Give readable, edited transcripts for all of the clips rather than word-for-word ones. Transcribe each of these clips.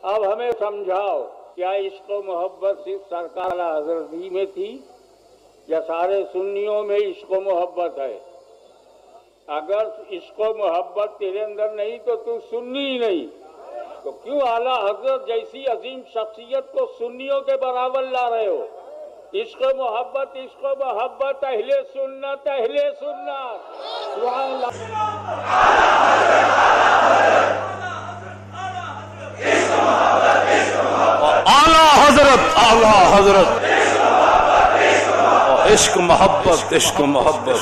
اب ہمیں سمجھاؤ، کیا عشق و محبت صرف سرکار حضرت ہی میں تھی یا سارے سنیوں میں عشق و محبت ہے؟ اگر عشق و محبت تیرے اندر نہیں تو سنی ہی نہیں، تو کیوں اعلیٰ حضرت جیسی عظیم شخصیت کو سنیوں کے برابر لا رہے ہو؟ عشق و محبت، عشق و محبت، اہل سنت، اہل سنت، سبحان اللہ۔ اعلیٰ حضرت، اعلیٰ حضرت، عشق محبت، عشق محبت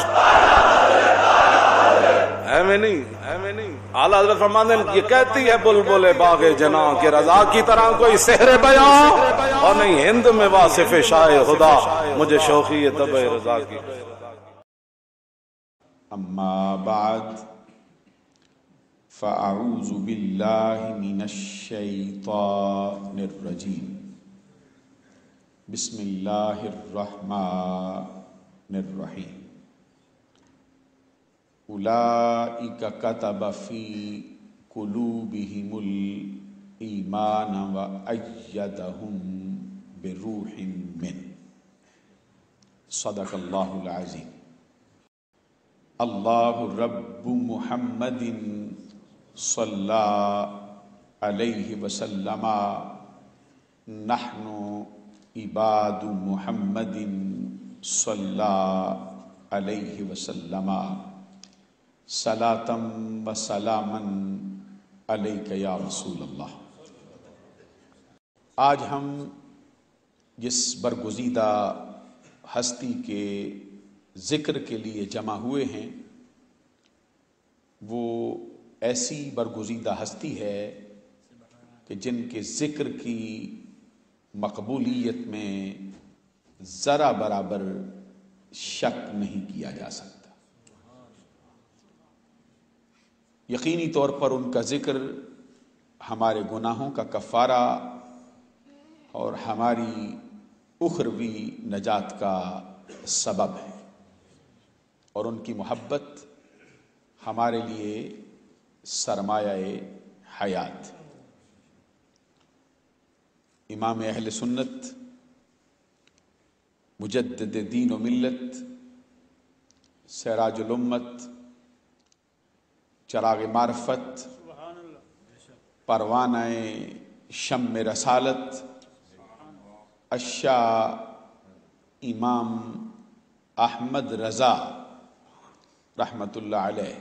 ہے میں نہیں، ہے میں نہیں۔ اعلیٰ حضرت فرماتے ہیں یہ کہتی ہے بلبل باغ جناں کے رضا کی طرح کوئی سحر بیان، اور نہیں ہند میں واصف شاہ خدا مجھے شوقی ہے طبع رضا کی۔ اما بعد فاعوذ باللہ من الشیطان الرجیم، بسم اللہ الرحمن الرحیم۔ اولئک کتب فی قلوبہم الایمان وأیدہم بروح منہ، صدق اللہ العظیم۔ اللہ رب محمد صلی علیہ وسلم، نحن عباد محمد صلی علیہ وسلم، صلاۃ و سلاما علیک یا رسول اللہ۔ آج ہم جس برگزیدہ ہستی کے ذکر کے لیے جمع ہوئے ہیں، وہ ایسی برگزیدہ ہستی ہے کہ جن کے ذکر کی مقبولیت میں ذرا برابر شک نہیں کیا جا سکتا۔ یقینی طور پر ان کا ذکر ہمارے گناہوں کا کفارہ اور ہماری اخروی نجات کا سبب ہے، اور ان کی محبت ہمارے لیے سرمایہ حیات۔ امام اہل سنت، مجدد دین و ملت، سراج الامت، چراغ معرفت، پروانہ شم رسالت، الشاہ امام احمد رضا رحمت اللہ علیہ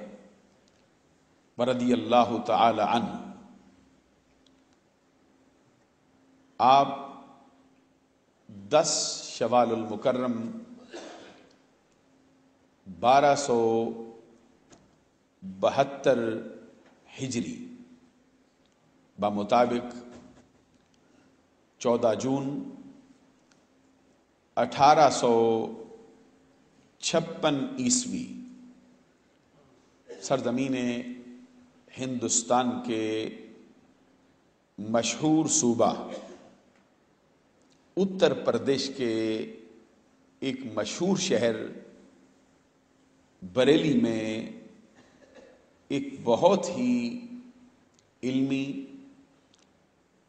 ورضی اللہ تعالی عنہ، آپ 10 شوال المکرم 1272 ہجری بمطابق 14 جون 1856 عیسوی سرزمین ہندوستان کے مشہور صوبہ اتر پردیش کے ایک مشہور شہر بریلی میں ایک بہت ہی علمی،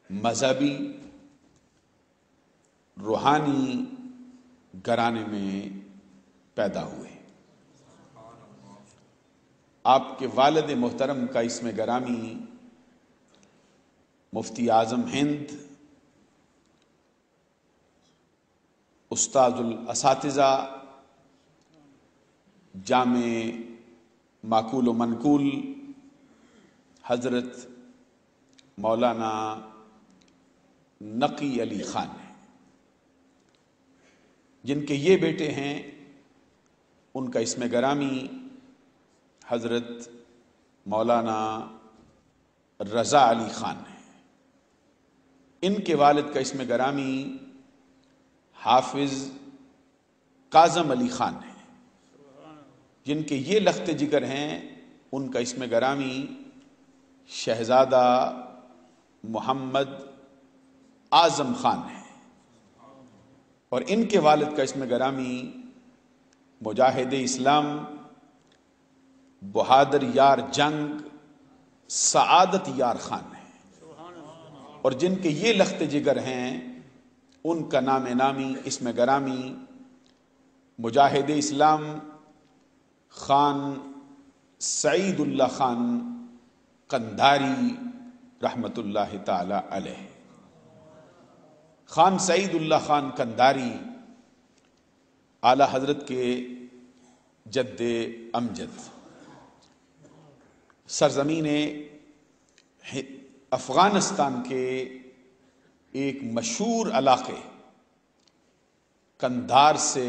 مذہبی، روحانی گھرانے میں پیدا ہوئے۔ آپ کے والد محترم کا اسم گرامی مفتی اعظم ہند، استاد الاساتذہ، جامع معقول و منقول حضرت مولانا نقی علی خان ہیں، جن کے یہ بیٹے ہیں ان کا اسم گرامی حضرت مولانا رضا علی خان ہے۔ ان کے والد کا اسم گرامی حافظ کاظم علی خان ہے، جن کے یہ لخت جگر ہیں ان کا اسم گرامی شہزادہ محمد اعظم خان ہے، اور ان کے والد کا اسم گرامی مجاہد اسلام، بہادر یار جنگ، سعادت یار خان ہے۔ اور جن کے یہ لخت جگر ہیں ان کا نام نامی اسم گرامی مجاہد اسلام خان سعید اللہ خان قندھاری رحمت اللہ تعالی علیہ۔ خان سعید اللہ خان قندھاری اعلی حضرت کے جد امجد، سرزمین افغانستان کے ایک مشہور علاقے قندھار سے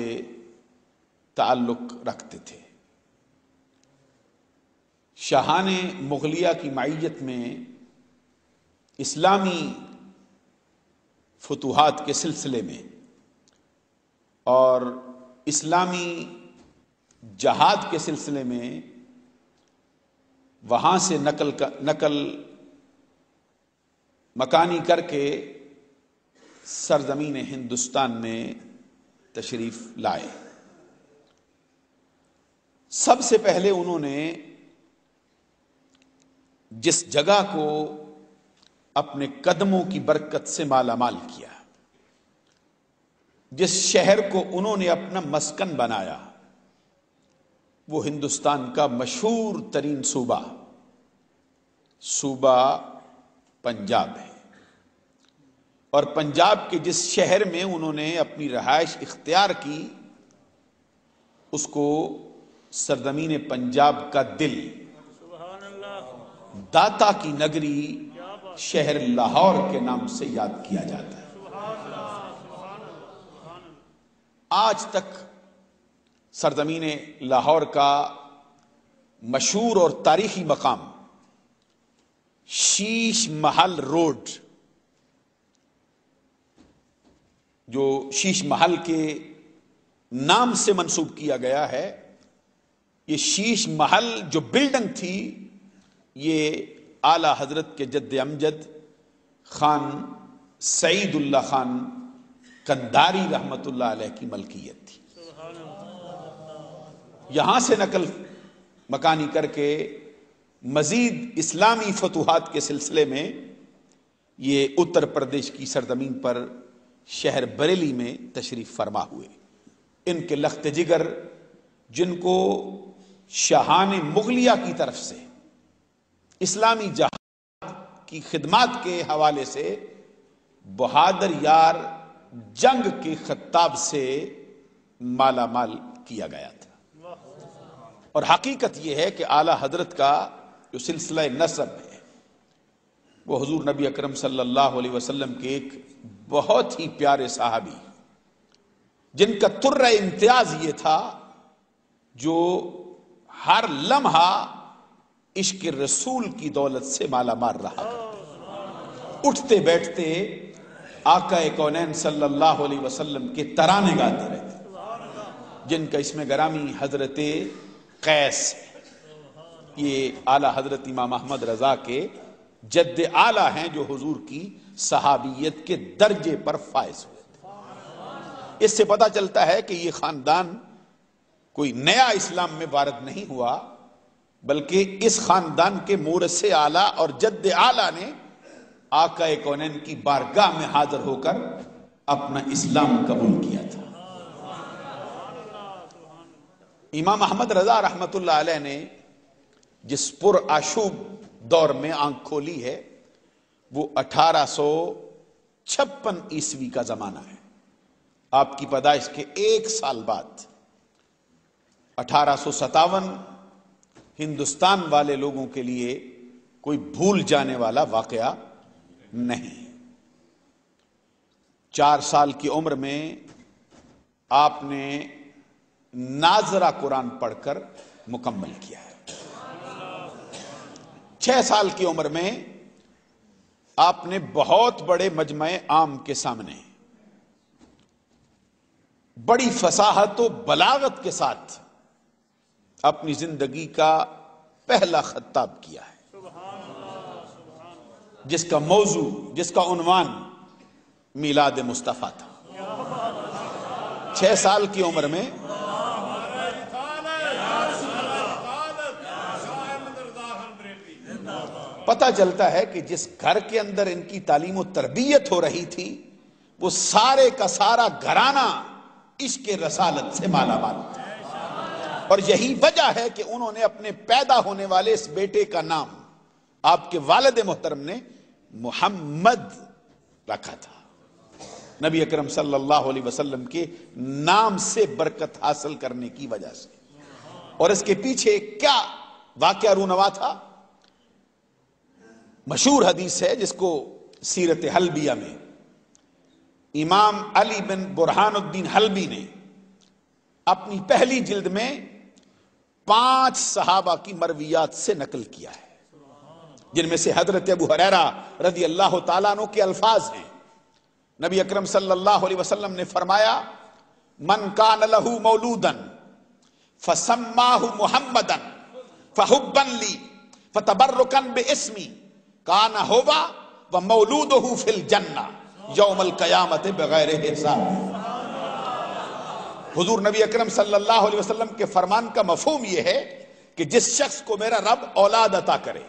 تعلق رکھتے تھے۔ شاہان مغلیہ کی معیت میں اسلامی فتوحات کے سلسلے میں اور اسلامی جہاد کے سلسلے میں وہاں سے نقل مکانی کر کے سرزمین ہندوستان میں تشریف لائے۔ سب سے پہلے انہوں نے جس جگہ کو اپنے قدموں کی برکت سے مالا مال کیا، جس شہر کو انہوں نے اپنا مسکن بنایا، وہ ہندوستان کا مشہور ترین صوبہ پنجاب ہے۔ اور پنجاب کے جس شہر میں انہوں نے اپنی رہائش اختیار کی اس کو سرزمین پنجاب کا دل، داتا کی نگری شہر لاہور کے نام سے یاد کیا جاتا ہے۔ آج تک سرزمین لاہور کا مشہور اور تاریخی مقام شیش محل روڈ، جو شیش محل کے نام سے منسوب کیا گیا ہے، یہ شیش محل جو بلڈنگ تھی یہ اعلی حضرت کے جد امجد خان سعید اللہ خان قندھاری رحمت اللہ علیہ کی ملکیت تھی۔ یہاں سے نقل مکانی کر کے مزید اسلامی فتوحات کے سلسلے میں یہ اتر پردیش کی سرزمین پر شہر بریلی میں تشریف فرما ہوئے۔ ان کے لخت جگر جن کو شاہان مغلیہ کی طرف سے اسلامی جہاد کی خدمات کے حوالے سے بہادر یار جنگ کے خطاب سے مالا مال کیا گیا تھا۔ اور حقیقت یہ ہے کہ اعلی حضرت کا جو سلسلہ نسب ہے وہ حضور نبی اکرم صلی اللہ علیہ وسلم کے ایک بہت ہی پیارے صحابی جن کا تر امتیاز یہ تھا، جو ہر لمحہ عشق رسول کی دولت سے مالا مال رہا کرتے، اٹھتے بیٹھتے آقا کونین صلی اللہ علیہ وسلم کے ترانے گاتے رہتے، جن کا اسم گرامی حضرت قیس ہے۔ یہ اعلی حضرت امام احمد رضا کے جد اعلی ہیں جو حضور کی صحابیت کے درجے پر فائز ہوئے تھے۔ اس سے پتہ چلتا ہے کہ یہ خاندان کوئی نیا اسلام میں وارد نہیں ہوا، بلکہ اس خاندان کے مورث اعلیٰ اور جد اعلیٰ نے آقا کونین کی بارگاہ میں حاضر ہو کر اپنا اسلام قبول کیا تھا۔ امام احمد رضا رحمت اللہ علیہ نے جس پر آشوب دور میں آنکھ کھولی ہے وہ 1856 عیسوی کا زمانہ ہے۔ آپ کی پیدائش کے ایک سال بعد 1857 ہندوستان والے لوگوں کے لیے کوئی بھول جانے والا واقعہ نہیں۔ 4 سال کی عمر میں آپ نے ناظرہ قرآن پڑھ کر مکمل کیا ہے۔ 6 سال کی عمر میں آپ نے بہت بڑے مجمع عام کے سامنے بڑی فصاحت و بلاغت کے ساتھ اپنی زندگی کا پہلا خطاب کیا ہے، جس کا موضوع، جس کا عنوان میلاد مصطفیٰ تھا۔ 6 سال کی عمر میں پتہ چلتا ہے کہ جس گھر کے اندر ان کی تعلیم و تربیت ہو رہی تھی وہ سارے کا سارا گھرانہ عشق رسالت سے مالا مال تھا، اور یہی وجہ ہے کہ انہوں نے اپنے پیدا ہونے والے اس بیٹے کا نام آپ کے والد محترم نے محمد رکھا تھا، نبی اکرم صلی اللہ علیہ وسلم کے نام سے برکت حاصل کرنے کی وجہ سے۔ اور اس کے پیچھے کیا واقعہ رونما تھا؟ مشہور حدیث ہے جس کو سیرت حلبیہ میں امام علی بن برہان الدین حلبی نے اپنی پہلی جلد میں 5 صحابہ کی مرویات سے نقل کیا ہے، جن میں سے حضرت ابو ہریرہ رضی اللہ تعالیٰ عنہ کے الفاظ ہیں۔ نبی اکرم صلی اللہ علیہ وسلم نے فرمایا من کان لہ مولودا فسماہ محمدا فحبا لی فتبرکا باسمی کان ہوا ومولودہ فی الجنہ یوم القیامت بغیر حساب۔ حضور نبی اکرم صلی اللہ علیہ وسلم کے فرمان کا مفہوم یہ ہے کہ جس شخص کو میرا رب اولاد عطا کرے،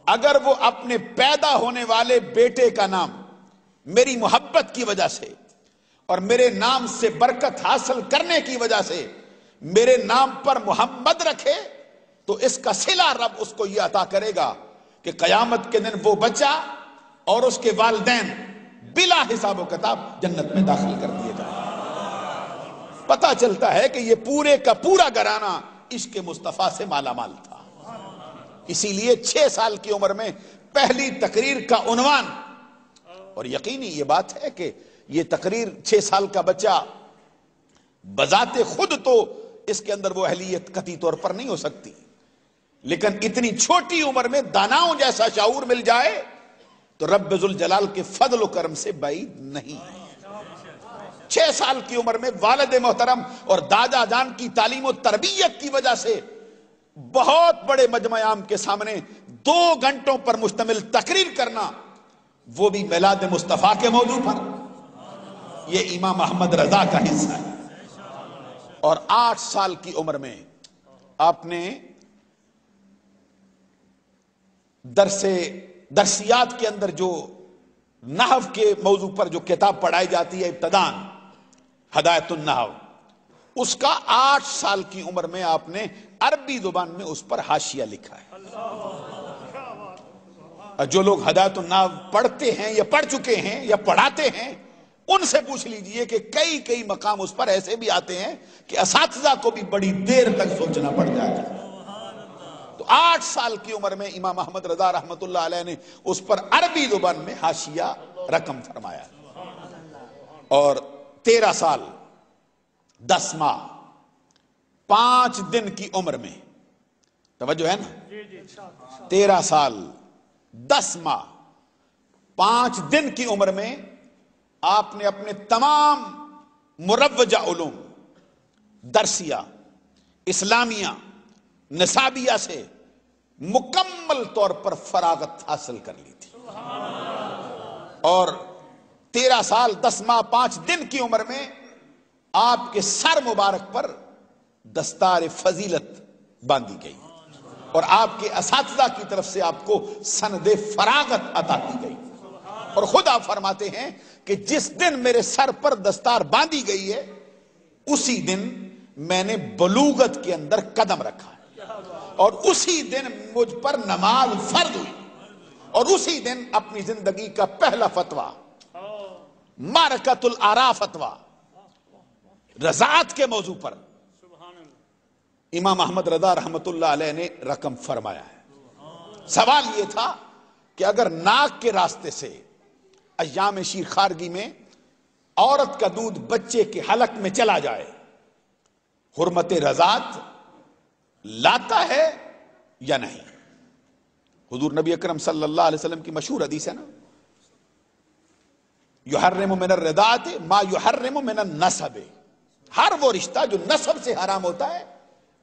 اگر وہ اپنے پیدا ہونے والے بیٹے کا نام میری محبت کی وجہ سے اور میرے نام سے برکت حاصل کرنے کی وجہ سے میرے نام پر محمد رکھے تو اس کا صلہ رب اس کو یہ عطا کرے گا کہ قیامت کے دن وہ بچہ اور اس کے والدین بلا حساب و کتاب جنت میں داخل کر دیے جائیں۔ پتہ چلتا ہے کہ یہ پورے کا پورا گھرانہ عشق مصطفیٰ سے مالا مال تھا، اسی لیے 6 سال کی عمر میں پہلی تقریر کا عنوان، اور یقینی یہ بات ہے کہ یہ تقریر 6 سال کا بچہ بذات خود تو اس کے اندر وہ اہلیت قطعی طور پر نہیں ہو سکتی، لیکن اتنی چھوٹی عمر میں داناؤں جیسا شعور مل جائے تو رب ذوالجلال کے فضل و کرم سے بعید نہیں ہے۔ 6 سال کی عمر میں والد محترم اور دادا جان کی تعلیم و تربیت کی وجہ سے بہت بڑے مجمع عام کے سامنے 2 گھنٹوں پر مشتمل تقریر کرنا، وہ بھی میلاد مصطفیٰ کے موضوع پر، یہ امام احمد رضا کا حصہ ہے۔ اور 8 سال کی عمر میں آپ نے درسیات کے اندر جو نحو کے موضوع پر جو کتاب پڑھائی جاتی ہے ابتدان ہدایت النحو، اس کا 8 سال کی عمر میں آپ نے عربی زبان میں اس پر حاشیہ لکھا ہے۔ جو لوگ ہدایت النحو پڑھتے ہیں یا پڑھ چکے ہیں یا پڑھاتے ہیں ان سے پوچھ لیجئے کہ کئی مقام اس پر ایسے بھی آتے ہیں کہ اساتذہ کو بھی بڑی دیر تک سوچنا پڑ جائے گا۔ تو 8 سال کی عمر میں امام احمد رضا رحمت اللہ علیہ نے اس پر عربی زبان میں حاشیہ رقم فرمایا، اور 13 سال 10 ماہ 5 دن کی عمر میں، توجہ ہے نا، 13 سال 10 ماہ 5 دن کی عمر میں آپ نے اپنے تمام مروجہ علوم درسیہ اسلامیہ نصابیہ سے مکمل طور پر فراغت حاصل کر لی تھی، اور 13 سال 10 ماہ 5 دن کی عمر میں آپ کے سر مبارک پر دستار فضیلت باندھی گئی اور آپ کے اساتذہ کی طرف سے آپ کو سند فراغت عطا کی گئی، اور خود آپ فرماتے ہیں کہ جس دن میرے سر پر دستار باندھی گئی ہے اسی دن میں نے بلوغت کے اندر قدم رکھا اور اسی دن مجھ پر نماز فرض ہوئی، اور اسی دن اپنی زندگی کا پہلا فتویٰ معرکۃ الآراء فتویٰ رضاعت کے موضوع پر امام احمد رضا رحمت اللہ علیہ نے رقم فرمایا ہے۔ سوال یہ تھا کہ اگر ناک کے راستے سے ایام شیر خارگی میں عورت کا دودھ بچے کے حلق میں چلا جائے، حرمت رضاعت لاتا ہے یا نہیں؟ حضور نبی اکرم صلی اللہ علیہ وسلم کی مشہور حدیث ہے نا، یحرم من الرضاعت ما یحرم من النسب، ہر وہ رشتہ جو نسب سے حرام ہوتا ہے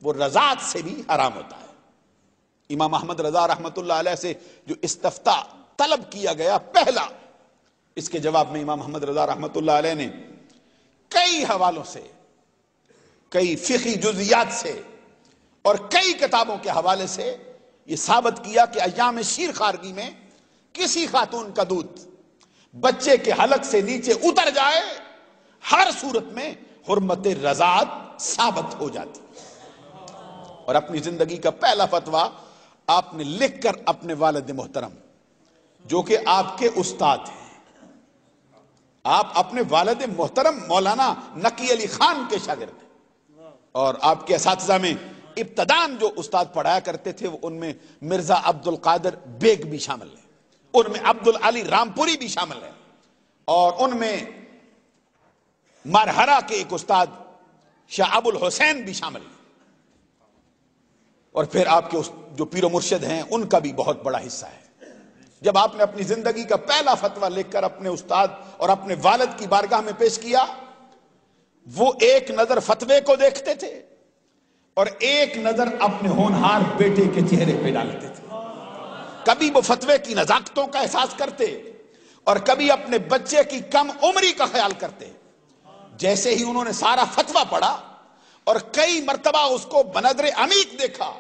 وہ رضاعت سے بھی حرام ہوتا ہے۔ امام احمد رضا رحمت اللہ علیہ سے جو استفتاء طلب کیا گیا پہلا، اس کے جواب میں امام احمد رضا رحمت اللہ علیہ نے کئی حوالوں سے، کئی فقہی جزیات سے اور کئی کتابوں کے حوالے سے یہ ثابت کیا کہ ایام شیر خارگی میں کسی خاتون کا دودھ بچے کے حلق سے نیچے اتر جائے ہر صورت میں حرمت رضاعت ثابت ہو جاتی. اور اپنی زندگی کا پہلا فتویٰ آپ نے لکھ کر اپنے والد محترم جو کہ آپ کے استاد ہیں، آپ اپنے والد محترم مولانا نقی علی خان کے شاگرد ہیں، اور آپ کے اساتذہ میں ابتدان جو استاد پڑھایا کرتے تھے وہ ان میں مرزا عبد القادر بیگ بھی شامل ہے، ان میں عبد العلی رامپوری بھی شامل ہے، اور ان میں مرہرہ کے ایک استاد شاہ ابو الحسین بھی شامل ہے، اور پھر آپ کے جو پیر و مرشد ہیں ان کا بھی بہت بڑا حصہ ہے. جب آپ نے اپنی زندگی کا پہلا فتویٰ لکھ کر اپنے استاد اور اپنے والد کی بارگاہ میں پیش کیا، وہ ایک نظر فتوے کو دیکھتے تھے اور ایک نظر اپنے ہونہار بیٹے کے چہرے پہ ڈالتے تھے. کبھی وہ فتوے کی نزاکتوں کا احساس کرتے اور کبھی اپنے بچے کی کم عمری کا خیال کرتے. جیسے ہی انہوں نے سارا فتویٰ پڑھا اور کئی مرتبہ اس کو بنظر عمیق دیکھا،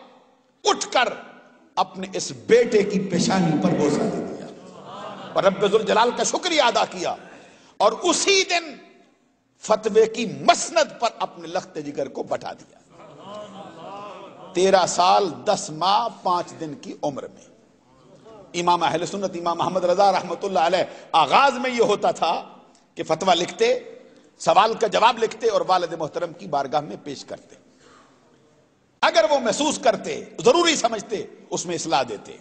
اٹھ کر اپنے اس بیٹے کی پیشانی پر بوسہ دے دیا اور رب ذوالجلال کا شکریہ ادا کیا، اور اسی دن فتوے کی مسند پر اپنے لخت جگر کو بٹھا دیا. 13 سال 10 ماہ 5 دن کی عمر میں امام اہل سنت امام محمد رضا رحمۃ اللہ علیہ آغاز میں یہ ہوتا تھا کہ فتویٰ لکھتے، سوال کا جواب لکھتے اور والد محترم کی بارگاہ میں پیش کرتے. اگر وہ محسوس کرتے، ضروری سمجھتے، اس میں اصلاح دیتے،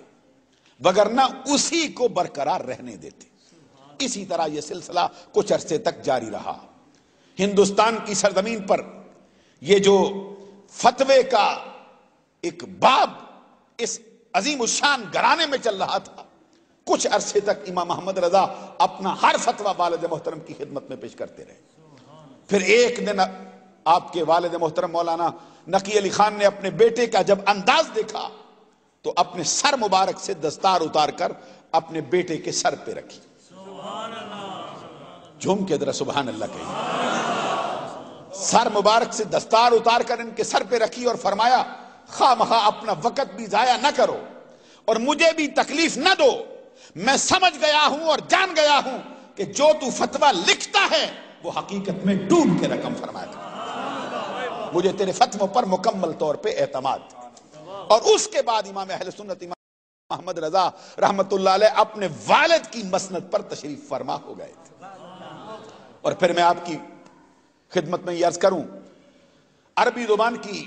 وگرنہ اسی کو برقرار رہنے دیتے. اسی طرح یہ سلسلہ کچھ عرصے تک جاری رہا. ہندوستان کی سرزمین پر یہ جو فتوے کا ایک باب اس عظیم الشان گھرانے میں چل رہا تھا، کچھ عرصے تک امام محمد رضا اپنا ہر فتویٰ والد محترم کی خدمت میں پیش کرتے رہے. پھر ایک دن آپ کے والد محترم مولانا نقی علی خان نے اپنے بیٹے کا جب انداز دیکھا تو اپنے سر مبارک سے دستار اتار کر اپنے بیٹے کے سر پہ رکھی. جھوم کے ذرا سبحان اللہ کہیے. سر مبارک سے دستار اتار کر ان کے سر پہ رکھی اور فرمایا، خواہ مخواہ اپنا وقت بھی ضائع نہ کرو اور مجھے بھی تکلیف نہ دو. میں سمجھ گیا ہوں اور جان گیا ہوں کہ جو تو فتویٰ لکھتا ہے وہ حقیقت میں ڈوب کے رقم فرمایا تھا. مجھے تیرے فتووں پر مکمل طور پہ اعتماد. اور اس کے بعد امام اہل سنت امام محمد رضا رحمت اللہ علیہ اپنے والد کی مسند پر تشریف فرما ہو گئے تھے. اور پھر میں آپ کی خدمت میں یہ عرض کروں، عربی زبان کی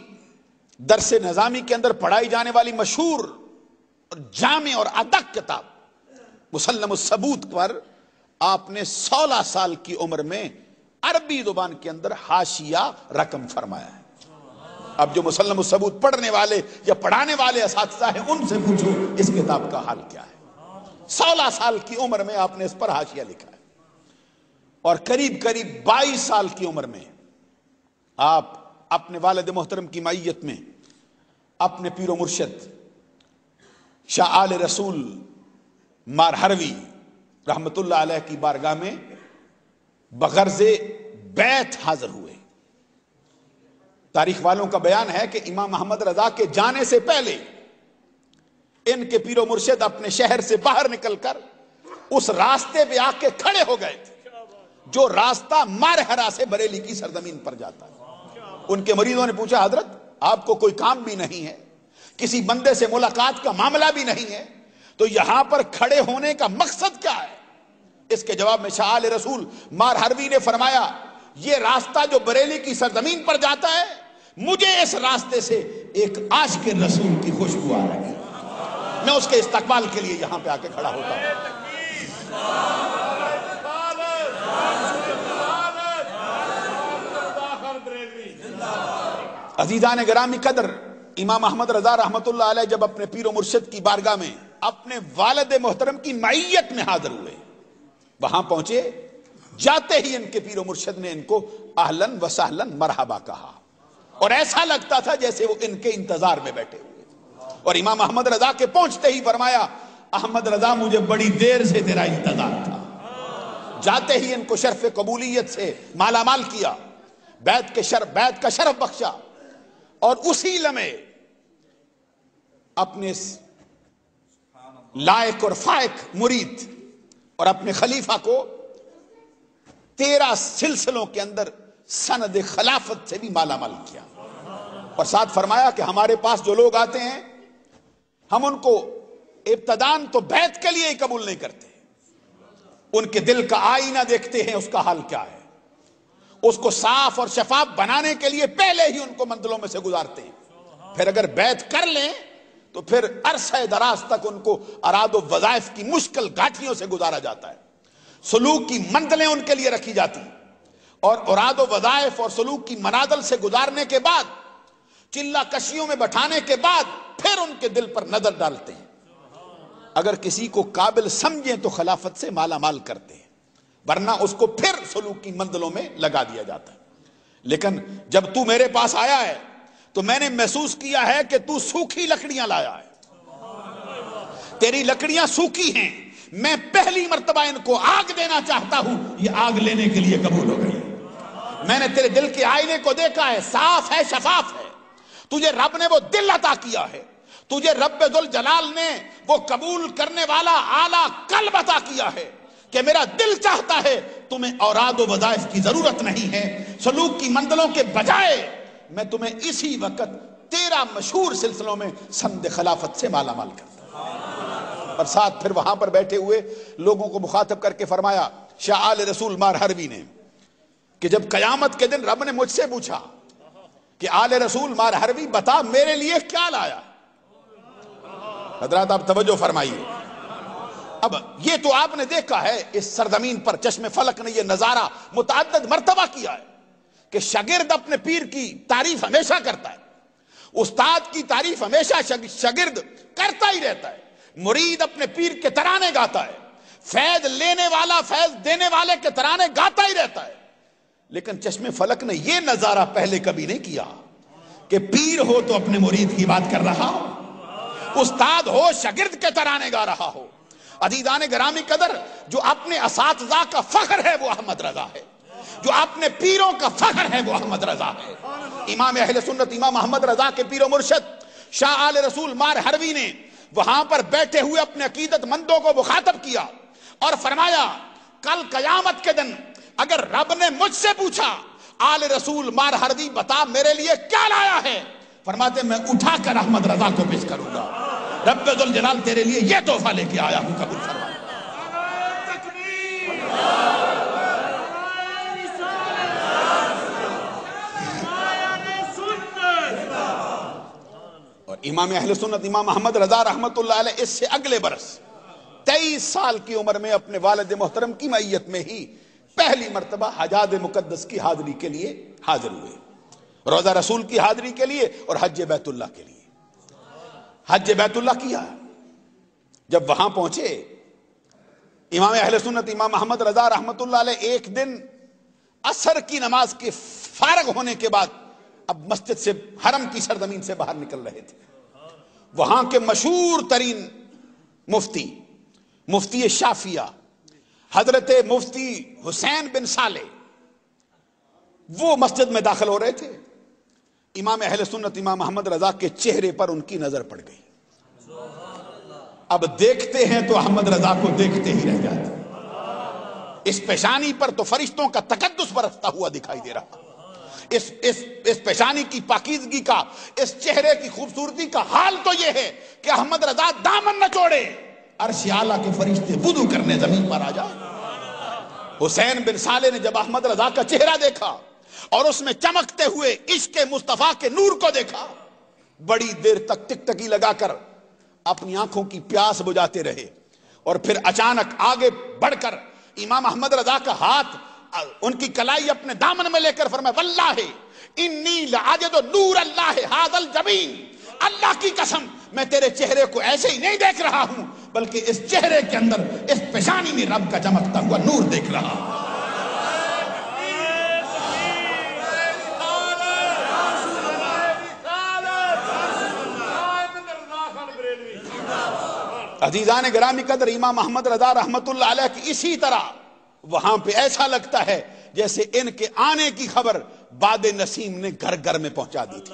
درس نظامی کے اندر پڑھائی جانے والی مشہور اور جامع اور ادق کتاب مسلم الثبوت پر آپ نے 16 سال کی عمر میں عربی زبان کے اندر حاشیہ رقم فرمایا ہے. اب جو مسلم الثبوت پڑھنے والے یا پڑھانے والے اساتذہ ہیں ان سے پوچھو اس کتاب کا حال کیا ہے. 16 سال کی عمر میں آپ نے اس پر حاشیہ لکھا ہے، اور قریب 22 سال کی عمر میں آپ اپنے والد محترم کی معیت میں اپنے پیر و مرشد شاہ آل رسول مار حروی رحمت اللہ علیہ کی بارگاہ میں بغرض بیعت حاضر ہوئے. تاریخ والوں کا بیان ہے کہ امام محمد رضا کے جانے سے پہلے ان کے پیر و مرشد اپنے شہر سے باہر نکل کر اس راستے پہ آ کے کھڑے ہو گئے تھے جو راستہ مارہرہ سے بریلی کی سرزمین پر جاتا ہے. ان کے مریضوں نے پوچھا، حضرت آپ کو کوئی کام بھی نہیں ہے، کسی بندے سے ملاقات کا معاملہ بھی نہیں ہے، تو یہاں پر کھڑے ہونے کا مقصد کیا ہے؟ اس کے جواب میں شاہ آل رسول مار حروی نے فرمایا، یہ راستہ جو بریلی کی سرزمین پر جاتا ہے، مجھے اس راستے سے ایک عاشق رسول کی خوشبو آ رہی ہے، میں اس کے استقبال کے لیے یہاں پہ آ کے کھڑا ہوتا ہوں. عزیزان گرامی قدر، امام احمد رضا رحمت اللہ علیہ جب اپنے پیر و مرشد کی بارگاہ میں اپنے والد محترم کی معیت میں حاضر ہوئے، وہاں پہنچے، جاتے ہی ان کے پیر و مرشد نے ان کو اہلن و سہلن مرحبا کہا، اور ایسا لگتا تھا جیسے وہ ان کے انتظار میں بیٹھے ہوئے. اور امام احمد رضا کے پہنچتے ہی فرمایا، احمد رضا مجھے بڑی دیر سے تیرا انتظار تھا. جاتے ہی ان کو شرف قبولیت سے مالا مال کیا، بیعت کا شرف بخشا، اور اسی لمحے اپنے لائق اور فائق مرید اور اپنے خلیفہ کو 13 سلسلوں کے اندر سند خلافت سے بھی مالا مال کیا، اور ساتھ فرمایا کہ ہمارے پاس جو لوگ آتے ہیں ہم ان کو ابتدان تو بیعت کے لیے ہی قبول نہیں کرتے، ان کے دل کا آئینہ دیکھتے ہیں اس کا حال کیا ہے، اس کو صاف اور شفاف بنانے کے لیے پہلے ہی ان کو منزلوں میں سے گزارتے ہیں، پھر اگر بیعت کر لیں تو پھر عرصہ دراز تک ان کو اراد و وظائف کی مشکل گھاٹیوں سے گزارا جاتا ہے، سلوک کی منزلیں ان کے لیے رکھی جاتی ہیں، اور اراد و وظائف اور سلوک کی منازل سے گزارنے کے بعد چلہ کشیوں میں بٹھانے کے بعد پھر ان کے دل پر نظر ڈالتے ہیں، اگر کسی کو قابل سمجھیں تو خلافت سے مالا مال کرتے ہیں، ورنہ اس کو پھر سلوک کی منزلوں میں لگا دیا جاتا ہے۔ لیکن جب تو میرے پاس آیا ہے تو میں نے محسوس کیا ہے کہ تو سوکھی لکڑیاں لایا ہے، تیری لکڑیاں سوکھی ہیں، میں پہلی مرتبہ ان کو آگ دینا چاہتا ہوں، یہ آگ لینے کے لیے قبول ہو گئی، میں نے تیرے دل کے آئینے کو دیکھا ہے، صاف ہے، شفاف ہے، تجھے رب نے وہ دل عطا کیا ہے، تجھے رب ذوالجلال نے وہ قبول کرنے والا اعلیٰ قلب عطا کیا ہے کہ میرا دل چاہتا ہے تمہیں اوراد و وظائف کی ضرورت نہیں ہے، سلوک کی منزلوں کے بجائے میں تمہیں اسی وقت 13 مشہور سلسلوں میں سند خلافت سے مالا مال کرتا ہوں۔ اور ساتھ پھر وہاں پر بیٹھے ہوئے لوگوں کو مخاطب کر کے فرمایا، شاہ آل رسول مار حروی نے، کہ جب قیامت کے دن رب نے مجھ سے پوچھا کہ آل رسول مار حروی بتا میرے لیے کیا لایا، حضرات آپ توجہ فرمائیے، اب یہ تو آپ نے دیکھا ہے اس سرزمین پر چشم فلک نے یہ نظارہ متعدد مرتبہ کیا ہے کہ شاگرد اپنے پیر کی تعریف ہمیشہ کرتا ہے، استاد کی تعریف ہمیشہ شاگرد کرتا ہی رہتا ہے، مرید اپنے پیر کے ترانے گاتا ہے، فیض لینے والا فیض دینے والے کے ترانے گاتا ہی رہتا ہے، لیکن چشم فلک نے یہ نظارہ پہلے کبھی نہیں کیا کہ پیر ہو تو اپنے مرید کی بات کر رہا ہو، استاد ہو شاگرد کے ترانے گا رہا ہو۔ عزیزان گرامی قدر، جو اپنے اساتذہ کا فخر ہے وہ احمد رضا ہے، جو اپنے پیروں کا فخر ہے وہ احمد رضا ہے۔ امام اہل سنت امام احمد رضا کے پیر و مرشد شاہ آل رسول مار حروی نے وہاں پر بیٹھے ہوئے اپنے عقیدت مندوں کو مخاطب کیا اور فرمایا، کل قیامت کے دن اگر رب نے مجھ سے پوچھا آل رسول مار حروی بتا میرے لیے کیا لایا ہے، فرماتے میں اٹھا کر احمد رضا کو پیش کروں گا، رب ذوالجلال تیرے لیے یہ تحفہ لے کے آیا ہوں، قبول فرما۔ اور امام اہل سنت امام احمد رضا رحمت اللہ علیہ اس سے اگلے برس 23 سال کی عمر میں اپنے والد محترم کی معیت میں ہی پہلی مرتبہ حجاج مقدس کی حاضری کے لیے حاضر ہوئے، روزہ رسول کی حاضری کے لیے اور حج بیت اللہ کے لیے۔ حج بیت اللہ کیا، جب وہاں پہنچے امام اہل سنت امام احمد رضا رحمت اللہ علیہ ایک دن عصر کی نماز کے فارغ ہونے کے بعد اب مسجد سے حرم کی سرزمین سے باہر نکل رہے تھے، وہاں کے مشہور ترین مفتی شافعیہ حضرت مفتی حسین بن صالح وہ مسجد میں داخل ہو رہے تھے، امام اہل سنت امام احمد رضا کے چہرے پر ان کی نظر پڑ گئی، اب دیکھتے ہیں تو احمد رضا کو دیکھتے ہی رہ جاتے، اس پیشانی پر تو فرشتوں کا تقدس برستا ہوا دکھائی دے رہا، اس پیشانی کی پاکیزگی کا، اس چہرے کی خوبصورتی کا حال تو یہ ہے کہ احمد رضا دامن نہ چھوڑے، عرش اعلیٰ کے فرشتے وضو کرنے زمین پر آ جائے۔ حسین بن صالح نے جب احمد رضا کا چہرہ دیکھا اور اس میں چمکتے ہوئے عشق مصطفیٰ کے نور کو دیکھا، بڑی دیر تک ٹک ٹکی لگا کر اپنی آنکھوں کی پیاس بجھاتے رہے، اور پھر اچانک آگے بڑھ کر امام احمد رضا کا ہاتھ ان کی کلائی اپنے دامن میں لے کر فرمایا، واللہ انی لعجد نور اللہ ھذا الجبین، اللہ کی قسم میں تیرے چہرے کو ایسے ہی نہیں دیکھ رہا ہوں بلکہ اس چہرے کے اندر اس پیشانی میں رب کا چمکتا ہوا نور دیکھ رہا ہوں۔ عزیزان گرامی قدر، امام احمد رضا رحمت اللہ علیہ کی اسی طرح وہاں پہ ایسا لگتا ہے جیسے ان کے آنے کی خبر باد نسیم نے گھر گھر میں پہنچا دی تھی،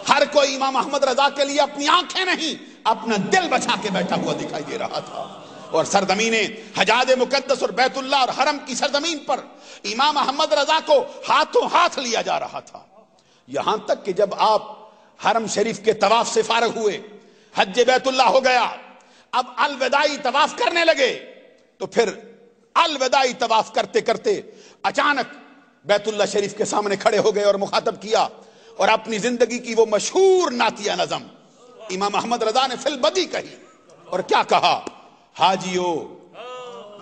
ہر کوئی امام احمد رضا کے لیے اپنی آنکھیں نہیں اپنا دل بچا کے بیٹھا ہوا دکھائی دے رہا تھا. اور سرزمین حجاز مقدس اور بیت اللہ اور حرم کی سرزمین پر امام احمد رضا کو ہاتھوں ہاتھ لیا جا رہا تھا. یہاں تک کہ جب آپ حرم شریف کے طواف سے فارغ ہوئے, حج بیت اللہ ہو گیا, اب الوداعی طواف کرنے لگے, تو پھر الوداعی طواف کرتے کرتے اچانک بیت اللہ شریف کے سامنے کھڑے ہو گئے اور مخاطب کیا, اور اپنی زندگی کی وہ مشہور نعتیہ نظم امام احمد رضا نے فی البدی کہی. اور کیا کہا؟ حاجیو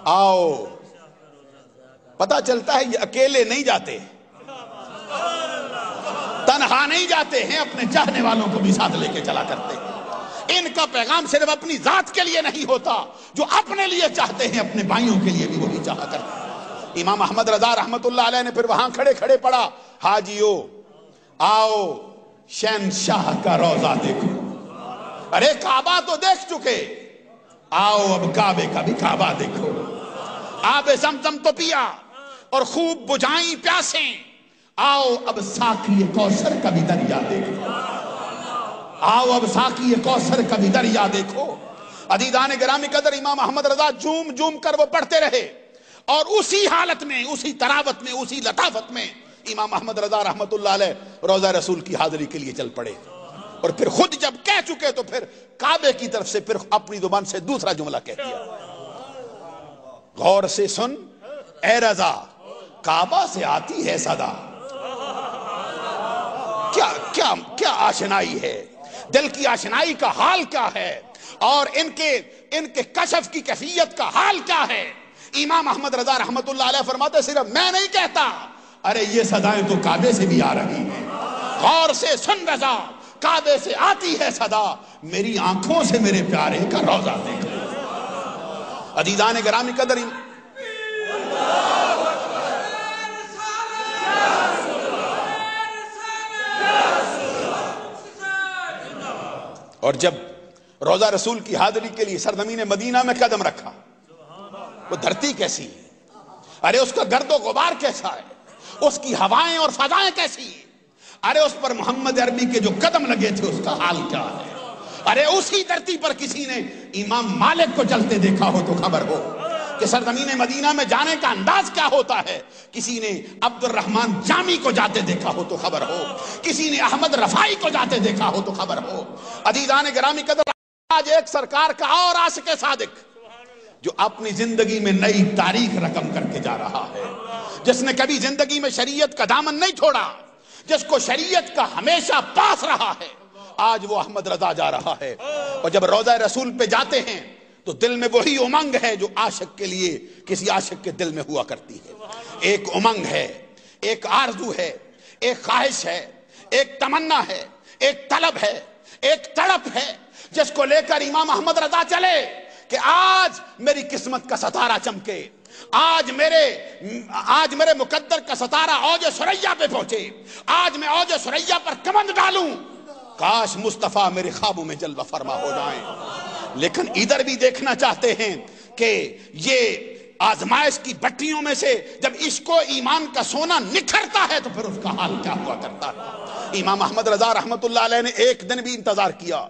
آؤ. پتا چلتا ہے یہ اکیلے نہیں جاتے, تنہا نہیں جاتے ہیں, اپنے چاہنے والوں کو بھی ساتھ لے کے چلا کرتے ہیں. ان کا پیغام صرف اپنی ذات کے لیے نہیں ہوتا, جو اپنے لیے چاہتے ہیں اپنے بھائیوں کے لیے بھی وہی چاہا کرتے ہیں. امام احمد رضا رحمت اللہ علیہ نے پھر وہاں کھڑے کھڑے پڑھا, حاجیو آؤ شہنشاہ کا روضہ دیکھو. ارے کعبہ تو دیکھ چکے, آؤ اب کعبے کا بھی کعبہ دیکھو. آب زمزم تو پیا اور خوب بجھائیں پیاسیں, آؤ اب ساقی کوثر کا بھی دریا دیکھو. آؤ اب ساقی کوثر کا بھی دریا دیکھو. عزیزان گرامی قدر, امام احمد رضا جھوم جھوم کر وہ پڑھتے رہے, اور اسی حالت میں, اسی تراوت میں, اسی لطافت میں امام احمد رضا رحمت اللہ علیہ روضہ رسول کی حاضری کے لیے چل پڑے. اور پھر خود جب کہہ چکے تو پھر کعبے کی طرف سے پھر اپنی زبان سے دوسرا جملہ کہہ دیا, غور سے سن اے رضا کعبہ سے آتی ہے صدا. کیا کیا کیا آشنائی ہے, دل کی آشنائی کا حال کیا ہے, اور ان کے کشف کی کیفیت کا حال کیا ہے. امام احمد رضا رحمت اللہ علیہ فرماتے صرف میں نہیں کہتا, ارے یہ صدایں تو کعبے سے بھی آ رہی ہیں. غور سے سن رضا, کعبے سے آتی ہے صدا, میری آنکھوں سے میرے پیارے کا روضہ دیکھو. عزیزان گرامی قدر, اور جب روضہ رسول کی حاضری کے لیے سرزمین مدینہ میں قدم رکھا, وہ دھرتی کیسی ہے, ارے اس کا گرد و غبار کیسا ہے, اس کی ہوائیں اور فضائیں کیسی ہیں, ارے اس پر محمد عربی کے جو قدم لگے تھے اس کا حال کیا ہے. ارے اسی دھرتی پر کسی نے امام مالک کو چلتے دیکھا ہو تو خبر ہو کہ سرزمین مدینہ میں جانے کا انداز کیا ہوتا ہے. کسی نے عبد الرحمن جامی کو جاتے دیکھا ہو تو خبر ہو, کسی نے احمد رفائی کو جاتے دیکھا ہو تو خبر ہو. عزیزان گرامی قدر, آج ایک سرکار کا اور عاشق صادق جو اپنی زندگی میں نئی تاریخ رقم کر کے جا رہا ہے, جس نے کبھی زندگی میں شریعت کا دامن نہیں چھوڑا, جس کو شریعت کا ہمیشہ پاس رہا ہے, آج وہ احمد رضا جا رہا ہے. اور جب روضہ رسول پہ جاتے ہیں تو دل میں وہی امنگ ہے جو عاشق کے لیے کسی عاشق کے دل میں ہوا کرتی ہے. ایک امنگ ہے, ایک آرزو ہے, ایک خواہش ہے, ایک تمنا ہے, ایک طلب ہے, ایک تڑپ ہے, جس کو لے کر امام احمد رضا چلے کہ آج میری قسمت کا ستارہ چمکے, آج میرے مقدر کا ستارہ اوج ثریا پہ پہنچے, آج میں اوج ثریا پر کمند ڈالوں, کاش مصطفیٰ میرے خوابوں میں جلوہ فرما ہو جائیں. لیکن ادھر بھی دیکھنا چاہتے ہیں کہ یہ آزمائش کی بٹیوں میں سے جب عشق و ایمان کا سونا نکھرتا ہے تو پھر اس کا حال کیا ہوا کرتا ہے. امام احمد رضا رحمت اللہ علیہ نے ایک دن بھی انتظار کیا,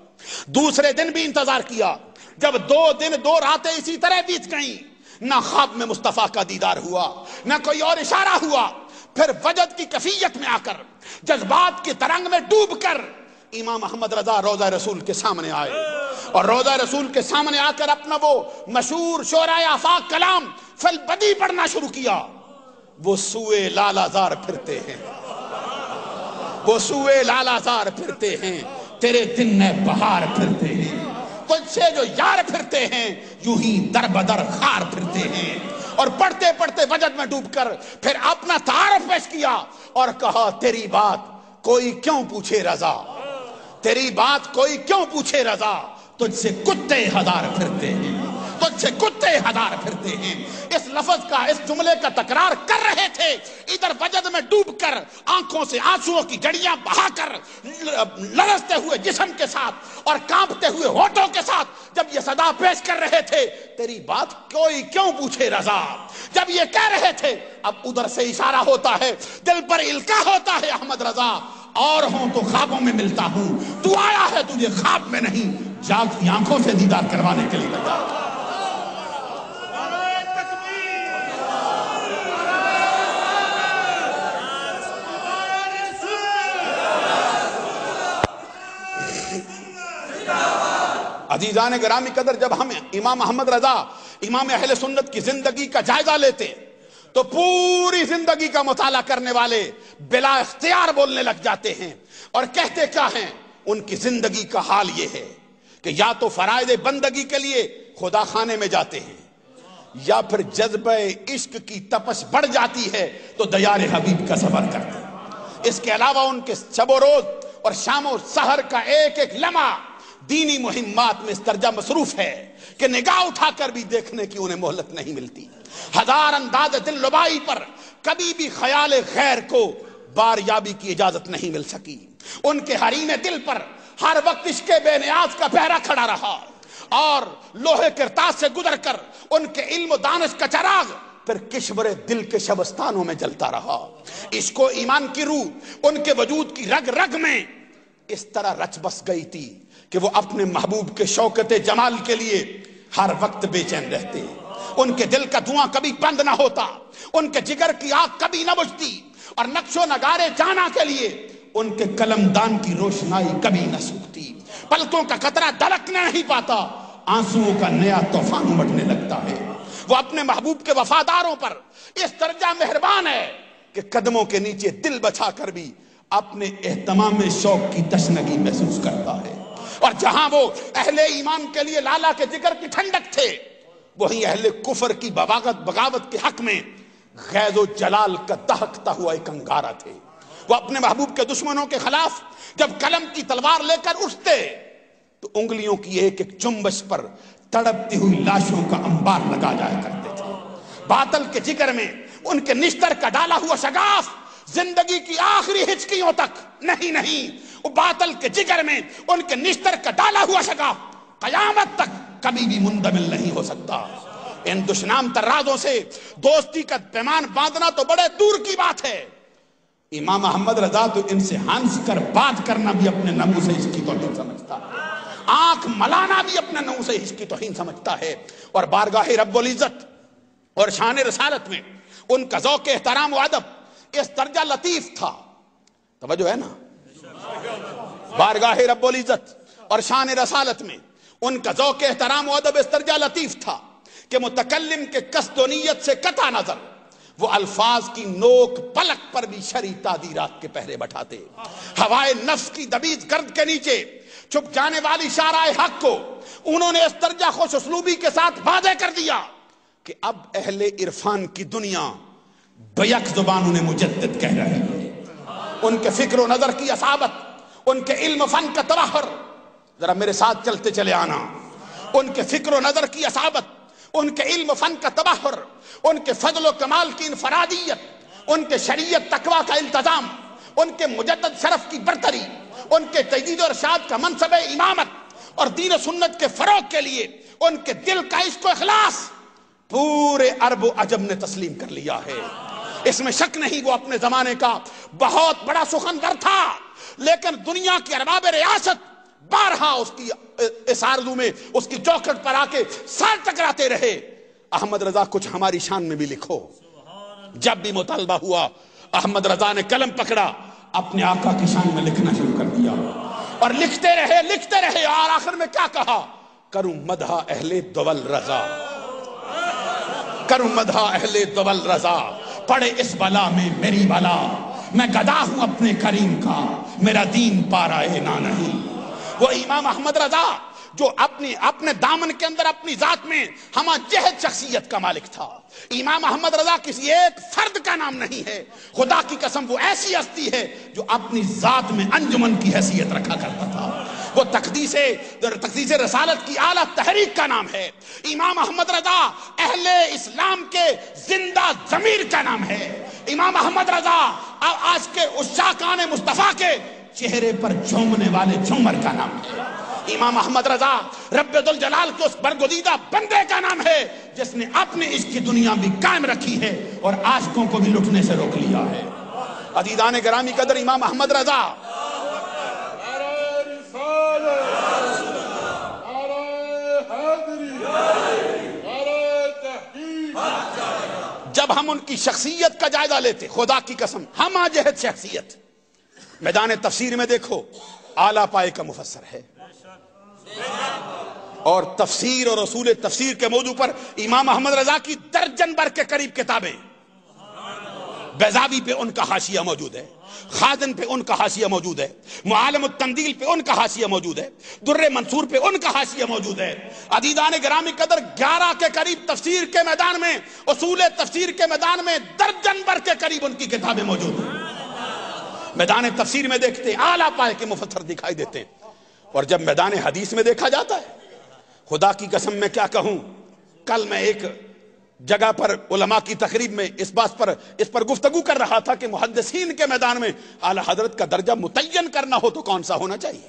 دوسرے دن بھی انتظار کیا, جب 2 دن 2 راتیں اسی طرح بیت گئیں, نہ خواب میں مصطفیٰ کا دیدار ہوا, نہ کوئی اور اشارہ ہوا. پھر وجد کی کیفیت میں آ کر, جذبات کی ترنگ میں ڈوب کر امام احمد رضا روضہ رسول کے سامنے آئے, اور روضہ رسول کے سامنے آ کر اپنا وہ مشہور شعرائے آفاق کلام فی البدی پڑھنا شروع کیا. وہ سوئے لالا زار پھرتے ہیں, وہ سوئے لالا زار پھرتے ہیں, تیرے دن میں بہار پھرتے ہیں, تجھ سے جو یار پھرتے ہیں یوں ہی در بدر خار پھرتے ہیں. اور پڑھتے پڑھتے وجد میں ڈوب کر پھر اپنا تعارف پیش کیا اور کہا تیری بات کوئی کیوں پوچھے رضا, تیری بات کوئی کیوں پوچھے رضا, تجھ سے کتے ہزار پھرتے ہیں, تجھ سے کتے ہزار پھرتے ہیں. اس لفظ کا, اس جملے کا تکرار کر رہے تھے, ادھر وجد میں ڈوب کر آنکھوں سے آنسوؤں کی جڑیاں بہا کر لرزتے ہوئے جسم کے ساتھ اور کانپتے ہوئے ہونٹوں کے ساتھ جب یہ صدا پیش کر رہے تھے تیری بات کوئی کیوں پوچھے رضا, جب یہ کہہ رہے تھے اب ادھر سے اشارہ ہوتا ہے, دل پر القاء ہوتا ہے, احمد رضا اور ہوں تو خوابوں میں ملتا ہوں, تو آیا ہے تجھے خواب میں نہیں جاگتی آنکھوں سے دیدار کروانے کے لیے تیار ہے۔ عزیزان گرامی قدر، جب ہم امام احمد رضا امام اہل سنت کی زندگی کا جائزہ لیتے تو پوری زندگی کا مطالعہ کرنے والے بلا اختیار بولنے لگ جاتے ہیں، اور کہتے کیا ہیں؟ ان کی زندگی کا حال یہ ہے کہ یا تو فرائض بندگی کے لیے خدا خانے میں جاتے ہیں، یا پھر جذبہ عشق کی تپش بڑھ جاتی ہے تو دیار حبیب کا سفر کرتے ہیں۔ اس کے علاوہ ان کے شب و روز اور شام و سحر کا ایک ایک لمحہ دینی مہمات میں اس درجہ مصروف ہے کہ نگاہ اٹھا کر بھی دیکھنے کی انہیں مہلت نہیں ملتی۔ ہزار انداز دل ربائی پر کبھی بھی خیال غیر کو باریابی کی اجازت نہیں مل سکی۔ ان کے حریم دل پر ہر وقت عشق بے نیاز کا پہرا کھڑا رہا، اور لوہے کرتاس سے گزر کر ان کے علم و دانش کا چراغ پھر کشور دل کے شبستانوں میں جلتا رہا۔ عشق و ایمان کی روح ان کے وجود کی رگ رگ میں اس طرح رچ بس گئی تھی کہ وہ اپنے محبوب کے شوکت جمال کے لیے ہر وقت بے چین رہتے۔ ان کے دل کا دھواں کبھی بند نہ ہوتا، ان کے جگر کی آگ کبھی نہ بجھتی، اور نقش و نگارے جانا کے لیے ان کے قلم دان کی روشنائی کبھی نہ سوکھتی۔ پلکوں کا قطرہ دلکنے نہیں پاتا، آنسوؤں کا نیا طوفان امٹنے لگتا ہے۔ وہ اپنے محبوب کے وفاداروں پر اس درجہ مہربان ہے کہ قدموں کے نیچے دل بچا کر بھی اپنے اہتمام شوق کی تشنگی محسوس کرتا ہے۔ اور جہاں وہ اہل ایمان کے لیے لالا کے جگر کی ٹھنڈک تھے، وہیں اہل کفر کی بغاوت کے حق میں غیظ و جلال کا دہکتا ہوا ایک انگارہ تھے۔ وہ اپنے محبوب کے دشمنوں کے خلاف جب قلم کی تلوار لے کر اٹھتے تو انگلیوں کی ایک ایک جنبش پر تڑپتی ہوئی لاشوں کا انبار لگا جایا کرتے تھے۔ باطل کے جگر میں ان کے نشتر کا ڈالا ہوا شگاف زندگی کی آخری ہچکیوں تک نہیں، وہ باطل کے جگر میں ان کے نشتر کا ڈالا ہوا شگاف قیامت تک کبھی بھی مندمل نہیں ہو سکتا۔ ان دشنام ترازوں سے دوستی کا پیمان باندھنا تو بڑے دور کی بات ہے۔ امام احمد رضا تو ان سے ہنس کر بات کرنا بھی اپنے نمو سے اس کی توہین سمجھتا ہے، آنکھ ملانا بھی اپنے نمو سے اس کی توہین سمجھتا ہے، اور بارگاہ رب العزت اور شان رسالت میں ان کا ذوق احترام و ادب اس درجہ لطیف تھا۔ توجہ ہے نا؟ بارگاہ رب العزت اور شان رسالت میں ان کا ذوق احترام و ادب اس درجہ لطیف تھا کہ متکلم کے قصد و نیت سے قطع نظر وہ الفاظ کی نوک پلک پر بھی شرعی تعدیرات کے پہرے بٹھاتے۔ ہوائے نفس کی دبیز گرد کے نیچے چھپ جانے والی شارع حق کو انہوں نے اس درجہ خوش اسلوبی کے ساتھ واضح کر دیا کہ اب اہل عرفان کی دنیا بیک زبان انہیں مجدد کہہ رہے ہیں۔ ان کے فکر و نظر کی اصابت، ان کے علم فن کا تبحر، ذرا میرے ساتھ چلتے چلے آنا، ان کے فکر و نظر کی اصابت، ان کے علم فن کا تبحر، ان کے فضل و کمال کی انفرادیت، ان کے شریعت تقوی کا التزام، ان کے مجدد شرف کی برتری، ان کے تجدید و ارشاد کا منصب امامت اور دین و سنت کے فروغ کے لیے ان کے دل کا عشق و اخلاص پورے عرب و عجم نے تسلیم کر لیا ہے۔ اس میں شک نہیں وہ اپنے زمانے کا بہت بڑا سخنور تھا، لیکن دنیا کی ارباب ریاست بارہا اس کی اس آرزو میں اس کی چوکھٹ پر آ کے سر ٹکراتے رہے۔ احمد رضا کچھ ہماری شان میں بھی لکھو۔ جب بھی مطالبہ ہوا احمد رضا نے قلم پکڑا، اپنے آقا کی شان میں لکھنا شروع کر دیا، اور لکھتے رہے اور آخر میں کیا کہا؟ کروں مدح اہل دول رضا، کروں مدح اہل دول رضا، پڑے اس بلا میں میری بلا، میں گدا ہوں اپنے کریم کا، میرا دین پارائے نہ نہیں۔ وہ امام احمد رضا جو اپنے دامن کے اندر اپنی ذات میں ہمہ جہد شخصیت کا مالک تھا۔ امام احمد رضا کسی ایک فرد کا نام نہیں ہے، خدا کی قسم وہ ایسی ہستی ہے جو اپنی ذات میں انجمن کی حیثیت رکھا کرتا تھا۔ وہ تقدیس رسالت کی اعلیٰ تحریک کا نام ہے۔ امام احمد رضا اہل اسلام کے زندہ ضمیر کا نام ہے۔ امام احمد رضا آج کے عشاقان مصطفیٰ کے چہرے پر جھومنے والے جھومر کا نام ہے۔ امام احمد رضا رب ذوالجلال کے اس برگزیدہ بندے کا نام ہے جس نے اپنے عشق کی دنیا بھی قائم رکھی ہے اور عاشقوں کو بھی لٹنے سے روک لیا ہے۔ عزیزان گرامی قدر، امام احمد رضا جب ہم ان کی شخصیت کا جائزہ لیتے، خدا کی قسم ہم جہد شخصیت، میدان تفسیر میں دیکھو اعلیٰ پائے کا مفسر ہے، اور تفسیر اور اصول تفسیر کے موضوع پر امام احمد رضا کی درجن بھر کے قریب کتابیں، بیضاوی پہ ان کا حاشیہ موجود ہے، خازن پہ ان کا حاشیہ موجود ہے، معالم التندیل پہ ان کا حاشیہ موجود ہے، در منصور پہ ان کا حاشیہ موجود ہے۔ عزیزان گرامی قدر 11 کے قریب تفسیر کے میدان میں، اصول تفسیر کے میدان میں درجن بھر کے قریب ان کی کتابیں موجود ہیں۔ میدان تفسیر میں دیکھتے ہیں اعلیٰ پائے کے مفسر دکھائی دیتے ہیں، اور جب میدان حدیث میں دیکھا جاتا ہے، خدا کی قسم میں کیا کہوں، کل میں ایک جگہ پر علماء کی تقریب میں اس پر گفتگو کر رہا تھا کہ محدثین کے میدان میں اعلی حضرت کا درجہ متعین کرنا ہو تو کون سا ہونا چاہیے۔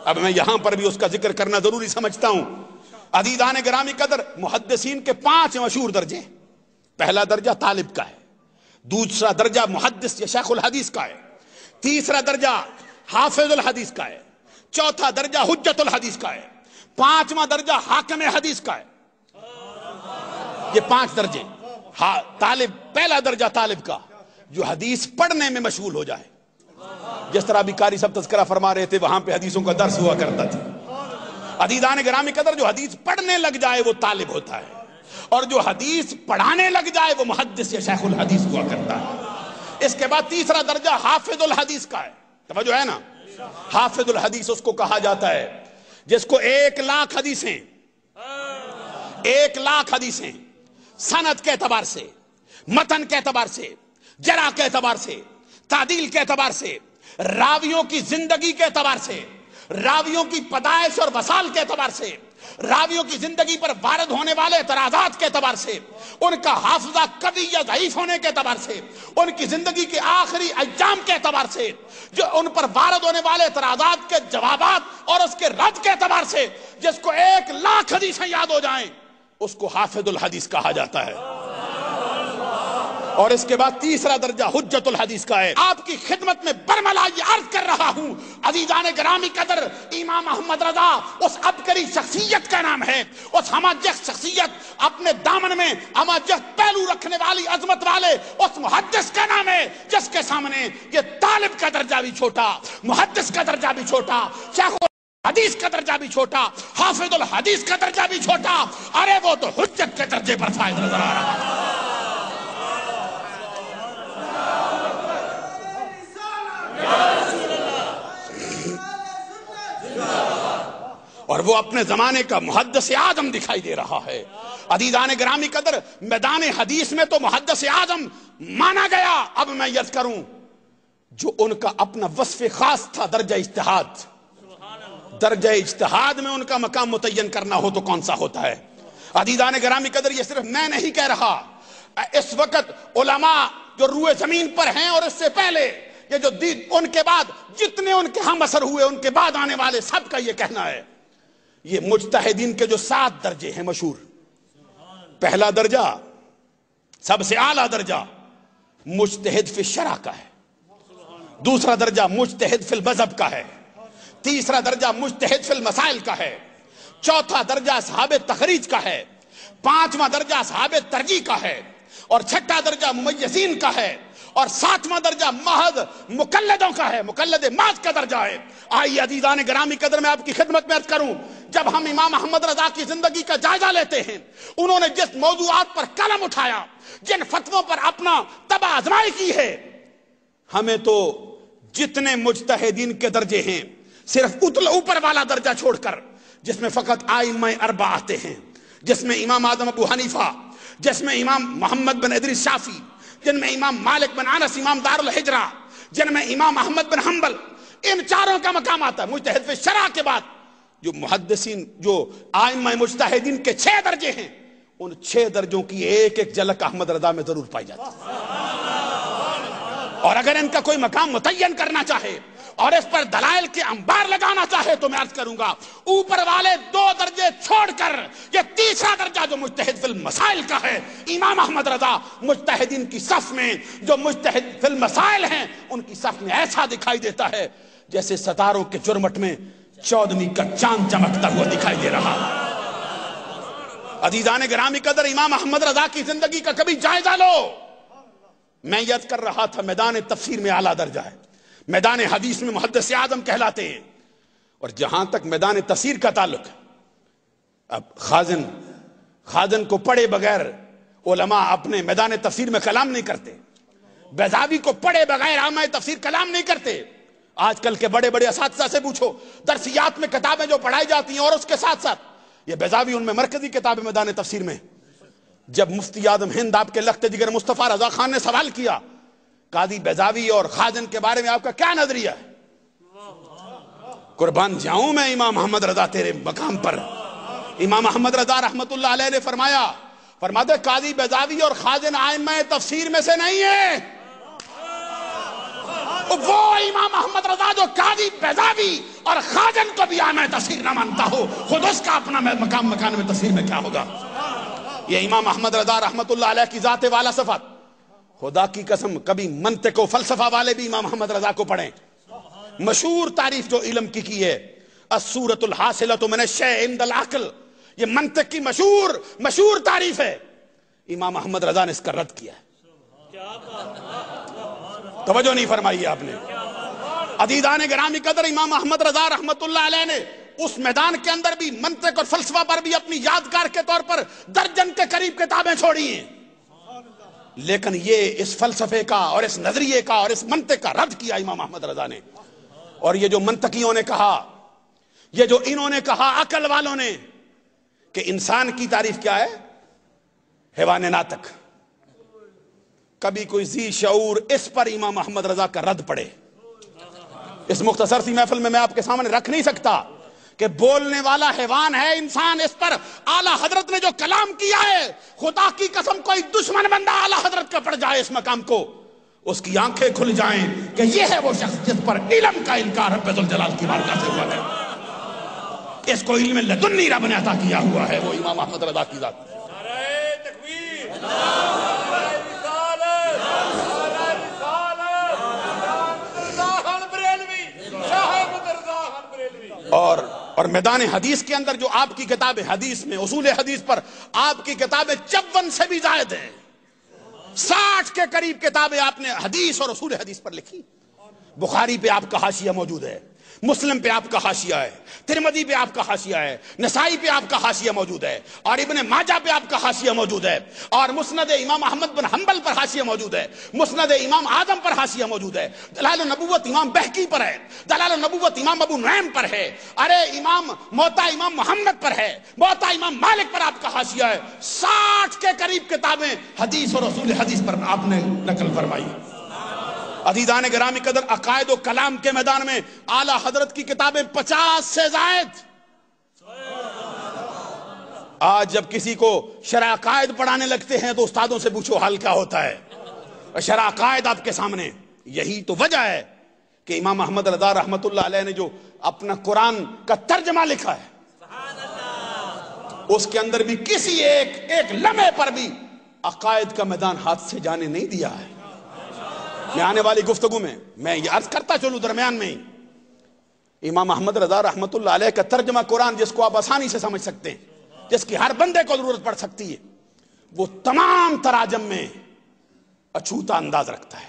اب میں یہاں پر بھی اس کا ذکر کرنا ضروری سمجھتا ہوں۔ عزیزان گرامی قدر، محدثین کے 5 مشہور درجے، پہلا درجہ طالب کا ہے، دوسرا درجہ محدث یا شیخ الحدیث کا ہے، تیسرا درجہ حافظ الحدیث کا ہے، چوتھا درجہ حجت الحدیث کا ہے، 5واں درجہ حاکم حدیث کا ہے۔ یہ 5 درجے۔ طالب، پہلا درجہ طالب کا، جو حدیث پڑھنے میں مشغول ہو جائے، جس طرح بھی قاری صاحب تذکرہ فرما رہے تھے وہاں پہ حدیثوں کا درس ہوا کرتا تھا۔ عزیزان گرامی قدر، جو حدیث پڑھنے لگ جائے وہ طالب ہوتا ہے، اور جو حدیث پڑھانے لگ جائے وہ محدث یا شیخ الحدیث ہوا کرتا ہے۔ اس کے بعد تیسرا درجہ حافظ الحدیث کا ہے، توجہ ہے نا، حافظ الحدیث اس کو کہا جاتا ہے جس کو 1,00,000 حدیثیں، 1,00,000 حدیثیں سند کے اعتبار سے، متن کے اعتبار سے، جرح کے اعتبار سے، تعدیل کے اعتبار سے، راویوں کی زندگی کے اعتبار سے، راویوں کی پیدائش اور وصال کے اعتبار سے، راویوں کی زندگی پر وارد ہونے والے اعتراضات کے اعتبار سے، ان کا حافظہ قوی یا ضعیف ہونے کے اعتبار سے، ان کی زندگی کے آخری ایام کے اعتبار سے، جو ان پر وارد ہونے والے اعتراضات کے جوابات اور اس کے رد کے اعتبار سے، جس کو 1,00,000 حدیثیں یاد ہو جائیں اس کو حافظ الحدیث کہا جاتا ہے۔ اور اس کے بعد تیسرا درجہ حجت الحدیث کا ہے۔ آپ کی خدمت میں برملا یہ عرض کر رہا ہوں، عزیزان گرامی قدر، امام احمد رضا اس عبقری شخصیت کا نام ہے، اس ہماجت شخصیت، اپنے دامن میں ہماجت پہلو رکھنے والی عظمت والے اس محدث کا نام ہے جس کے سامنے یہ طالب کا درجہ بھی چھوٹا، محدث کا درجہ بھی چھوٹا، شیخ حدیث کا درجہ بھی چھوٹا، حافظ الحدیث کا درجہ بھی چھوٹا، ارے وہ تو حجت کے درجے پر فائد نظر آ رہا ہے۔ اور وہ اپنے زمانے کا محدث اعظم دکھائی دے رہا ہے۔ عزیزان گرامی قدر، میدان حدیث میں تو محدث اعظم مانا گیا۔ اب میں عرض کروں، جو ان کا اپنا وصف خاص تھا، درجہ اجتہاد، درجہ اجتہاد میں ان کا مقام متعین کرنا ہو تو کون سا ہوتا ہے؟ عزیزان گرامی قدر، یہ صرف میں نہیں کہہ رہا، اس وقت علماء جو روئے زمین پر ہیں اور اس سے پہلے یہ جو ان کے بعد جتنے ان کے ہم اثر ہوئے، ان کے بعد آنے والے سب کا یہ کہنا ہے، یہ مجتہدین کے جو 7 درجے ہیں مشہور، پہلا درجہ سب سے اعلیٰ درجہ مجتہد فی الشرع کا ہے، دوسرا درجہ مجتہد فی المذہب کا ہے، تیسرا درجہ مجتہد فی المسائل کا ہے، چوتھا درجہ اصحاب تخریج کا ہے، 5واں درجہ اصحاب ترجیح کا ہے، اور 6واں درجہ ممیزین کا ہے، اور 7واں درجہ محض مقلدوں کا ہے، مقلد محض کا درجہ ہے۔ آئیے عزیزان گرامی قدر، میں آپ کی خدمت میں عرض کروں، جب ہم امام احمد رضا کی زندگی کا جائزہ لیتے ہیں، انہوں نے جس موضوعات پر قلم اٹھایا، جن فتووں پر اپنا تبع آزمائی کی ہے، ہمیں تو جتنے مجتہدین کے درجے ہیں، صرف اوپر والا درجہ چھوڑ کر جس میں فقط ائمہ 4 آتے ہیں، جس میں امام اعظم ابو حنیفہ، جس میں امام محمد بن ادریس شافعی، جن میں امام مالک بن انس امام دار الحجرہ، جن میں امام احمد بن حنبل، ان 4 کا مقام آتا ہے۔ مجتہد فی الشرع کے بعد جو محدثین، جو ائمہ مجتہدین کے 6 درجے ہیں، ان 6 درجوں کی ایک ایک جھلک احمد رضا میں ضرور پائی جاتی ہے۔ اور اگر ان کا کوئی مقام متعین کرنا چاہے اور اس پر دلائل کے انبار لگانا چاہے تو میں عرض کروں گا، اوپر والے 2 درجے چھوڑ کر یہ تیسرا درجہ جو مجتہد فی المسائل کا ہے، امام احمد رضا مجتہدین کی صف میں جو مجتہد فی المسائل ہیں، ان کی صف میں ایسا دکھائی دیتا ہے جیسے ستاروں کے چرمٹ میں 14ویں کا چاند چمکتا ہوا دکھائی دے رہا۔ عزیزان گرامی قدر، امام احمد رضا کی زندگی کا کبھی جائزہ لو. میں یاد کر رہا تھا میدان تفسیر میں اعلیٰ درجہ ہے، میدان حدیث میں محدث اعظم کہلاتے ہیں، اور جہاں تک میدان تفسیر کا تعلق ہے، اب خازن کو پڑھے بغیر علماء اپنے میدان تفسیر میں کلام نہیں کرتے، بیضاوی کو پڑھے بغیر عامہ تفسیر کلام نہیں کرتے. آج کل کے بڑے بڑے اساتذہ سے پوچھو، درسیات میں کتابیں جو پڑھائی جاتی ہیں اور اس کے ساتھ ساتھ یہ بیضاوی ان میں مرکزی کتاب میدان تفسیر میں. جب مفتی اعظم ہند آپ کے لخت جگر مصطفیٰ رضا خان نے سوال کیا قاضی بیضاوی اور خازن کے بارے میں آپ کا کیا نظریہ ہے، قربان جاؤں میں امام محمد رضا تیرے مقام پر. امام محمد رضا رحمت اللہ علیہ نے فرماتے قاضی بیضاوی اور خازن ائمہ تفسیر میں سے نہیں ہے. وہ امام محمد رضا جو قاضی بیضاوی اور خازن کو بھی ائمہ تفسیر نہ مانتا ہو، خود اس کا اپنا مقام مکان میں تفسیر میں کیا ہوگا. یہ امام محمد رضا رحمت اللہ علیہ کی ذات والا صفات. خدا کی قسم کبھی منطق و فلسفہ والے بھی امام محمد رضا کو پڑھیں. مشہور تعریف جو علم کی ہے، الصورۃ الحاصلۃ من الشیء عند العقل، یہ منطق کی مشہور تعریف ہے. امام محمد رضا نے اس کا رد کیا ہے. توجہ نہیں فرمائی آپ نے. عزیزان گرامی قدر، امام محمد رضا رحمت اللہ علیہ نے اس میدان کے اندر بھی منطق اور فلسفہ پر بھی اپنی یادگار کے طور پر درجن کے قریب کتابیں چھوڑی ہیں، لیکن یہ اس فلسفے کا اور اس نظریے کا اور اس منطق کا رد کیا امام محمد رضا نے. اور یہ جو منطقیوں نے کہا، یہ جو انہوں نے کہا عقل والوں نے کہ انسان کی تعریف کیا ہے، حیوان ناطق، کبھی کوئی ذی شعور اس پر امام محمد رضا کا رد پڑے. اس مختصر سی محفل میں آپ کے سامنے رکھ نہیں سکتا کہ بولنے والا حیوان ہے انسان. اس پر اعلیٰ حضرت نے جو کلام کیا ہے، خدا کی قسم کوئی دشمن بندہ اعلیٰ حضرت کا پڑ جائے اس مقام کو، اس کی آنکھیں کھل جائیں کہ یہ ہے وہ شخص جس پر علم کا انکار رب ذوالجلال کی بارگاہ سے ہوا ہے. اس کو علم لدنی رب نے عطا کیا ہوا ہے، وہ امام احمد رضا کی ذات. اور میدان حدیث کے اندر جو آپ کی کتاب حدیث میں اصول حدیث پر آپ کی کتابیں 54 سے بھی زائد ہیں، 60 کے قریب کتابیں آپ نے حدیث اور اصول حدیث پر لکھی. بخاری پہ آپ کا حاشیہ موجود ہے، مسلم پہ آپ کا حاشیہ ہے، ترمذی پہ آپ کا حاشیہ ہے، نسائی پہ آپ کا حاشیہ موجود ہے، اور ابن ماجہ پہ آپ کا حاشیہ موجود ہے، اور مسند امام احمد بن حنبل پر حاشیہ موجود ہے، مسند امام اعظم پر حاشیہ موجود ہے، دلائل النبوت امام بہقی پر ہے، دلائل النبوت امام ابو نعیم پر ہے، موطا امام محمد پر ہے، موطا امام مالک پر آپ کا حاشیہ ہے. 60 کے قریب کتابیں حدیث اور اصول حدیث پر آپ نے نقل فرمائی. عزیزان گرامی قدر، عقائد و کلام کے میدان میں اعلیٰ حضرت کی کتابیں 50 سے زائد. آج جب کسی کو شرح عقائد پڑھانے لگتے ہیں تو استادوں سے پوچھو حال کیا ہوتا ہے. شرح عقائد آپ کے سامنے. یہی تو وجہ ہے کہ امام محمد رضا رحمت اللہ علیہ نے جو اپنا قرآن کا ترجمہ لکھا ہے، اس کے اندر بھی کسی ایک لمحے پر بھی عقائد کا میدان ہاتھ سے جانے نہیں دیا ہے. میں آنے والی گفتگو میں یہ عرض کرتا چلوں درمیان میں ہی، امام محمد رضا رحمت اللہ علیہ کا ترجمہ قرآن جس کو آپ آسانی سے سمجھ سکتے ہیں، جس کی ہر بندے کو ضرورت پڑ سکتی ہے، وہ تمام تراجم میں اچھوتا انداز رکھتا ہے.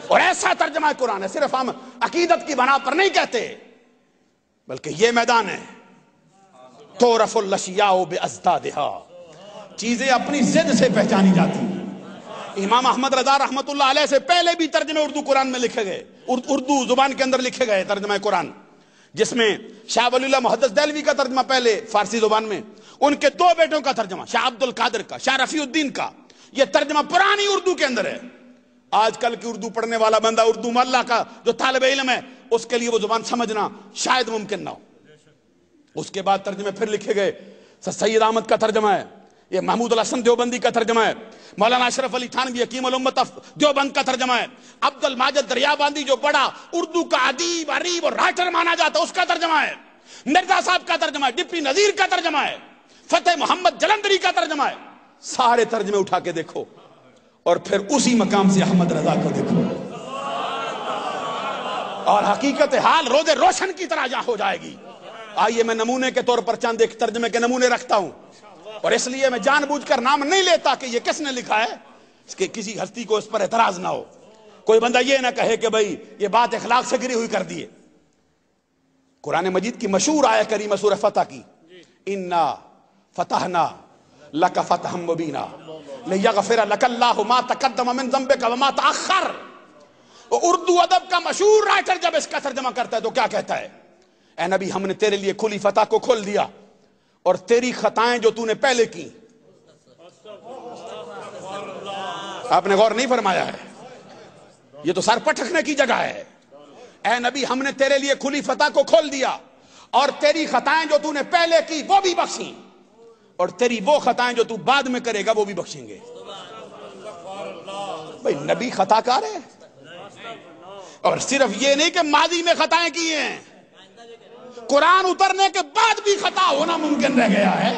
اور ایسا ترجمہ قرآن ہے، صرف ہم عقیدت کی بنا پر نہیں کہتے، بلکہ یہ میدان ہے تعرف الاشیاء بازدادھا، چیزیں اپنی ضد سے پہچانی جاتی ہیں. امام احمد رضا رحمت اللہ علیہ سے پہلے بھی ترجمے اردو قرآن میں لکھے گئے، اردو زبان کے اندر لکھے گئے ترجمہ قرآن، جس میں شاہ ولی اللہ محدث دہلوی کا ترجمہ پہلے فارسی زبان میں، ان کے 2 بیٹوں کا ترجمہ، شاہ عبد القادر کا، شاہ رفیع الدین کا، یہ ترجمہ پرانی اردو کے اندر ہے. آج کل کی اردو پڑھنے والا بندہ، اردو محلہ کا جو طالب علم ہے، اس کے لیے وہ زبان سمجھنا شاید ممکن نہ ہو. اس کے بعد ترجمے پھر لکھے گئے، سید احمد کا ترجمہ ہے، یہ محمود الحسن دیوبندی کا ترجمہ ہے، مولانا اشرف علی تھانوی حکیم الامت دیوبند کا ترجمہ ہے، عبد الماجد دریاباندی جو بڑا اردو کا ادیب، عریب اور رائٹر مانا جاتا ہے، اس کا ترجمہ ہے، مرزا صاحب کا ترجمہ ہے، ڈپٹی نذیر کا ترجمہ ہے، فتح محمد جلندری کا ترجمہ ہے. سارے ترجمے اٹھا کے دیکھو اور پھر اسی مقام سے احمد رضا کو دیکھو، اور حقیقت حال روز روشن کی طرح جہاں ہو جائے گی. آئیے میں نمونے کے طور پر چند ایک ترجمے کے نمونے رکھتا ہوں. اور اس لیے میں جان بوجھ کر نام نہیں لیتا کہ یہ کس نے لکھا ہے، اس کے کسی ہستی کو اس پر اعتراض نہ ہو، کوئی بندہ یہ نہ کہے کہ بھئی یہ بات اخلاق سے گری ہوئی کر دیے۔ قرآن مجید کی مشہور آیت کریمہ سورہ فتح کی، اِنَّا فَتَحْنَا لَكَ فَتْحًا مُبِينًا لِيَغْفِرَ لَكَ اللَّهُ مَا تَقَدَّمَ مِن ذَنبِكَ وَمَا تَأَخَّرَ۔ اردو ادب کا مشہور رائٹر جب اس کا ترجمہ کرتا ہے تو کیا کہتا ہے؟ اے نبی ہم نے تیرے لیے کھلی فتح کو کھول دیا اور تیری خطائیں جو تو نے پہلے کی۔ آپ نے غور نہیں فرمایا ہے، یہ تو سر پٹکنے کی جگہ ہے۔ اے نبی ہم نے تیرے لیے کھلی فتح کو کھول دیا اور تیری خطائیں جو تو نے پہلے کی وہ بھی بخشیں، اور تیری وہ خطائیں جو تو بعد میں کرے گا وہ بھی بخشیں گے۔ بھئی نبی خطا کار ہے، اور صرف یہ نہیں کہ ماضی میں خطائیں کی ہیں، قرآن اترنے کے بعد بھی خطا ہونا ممکن رہ گیا ہے،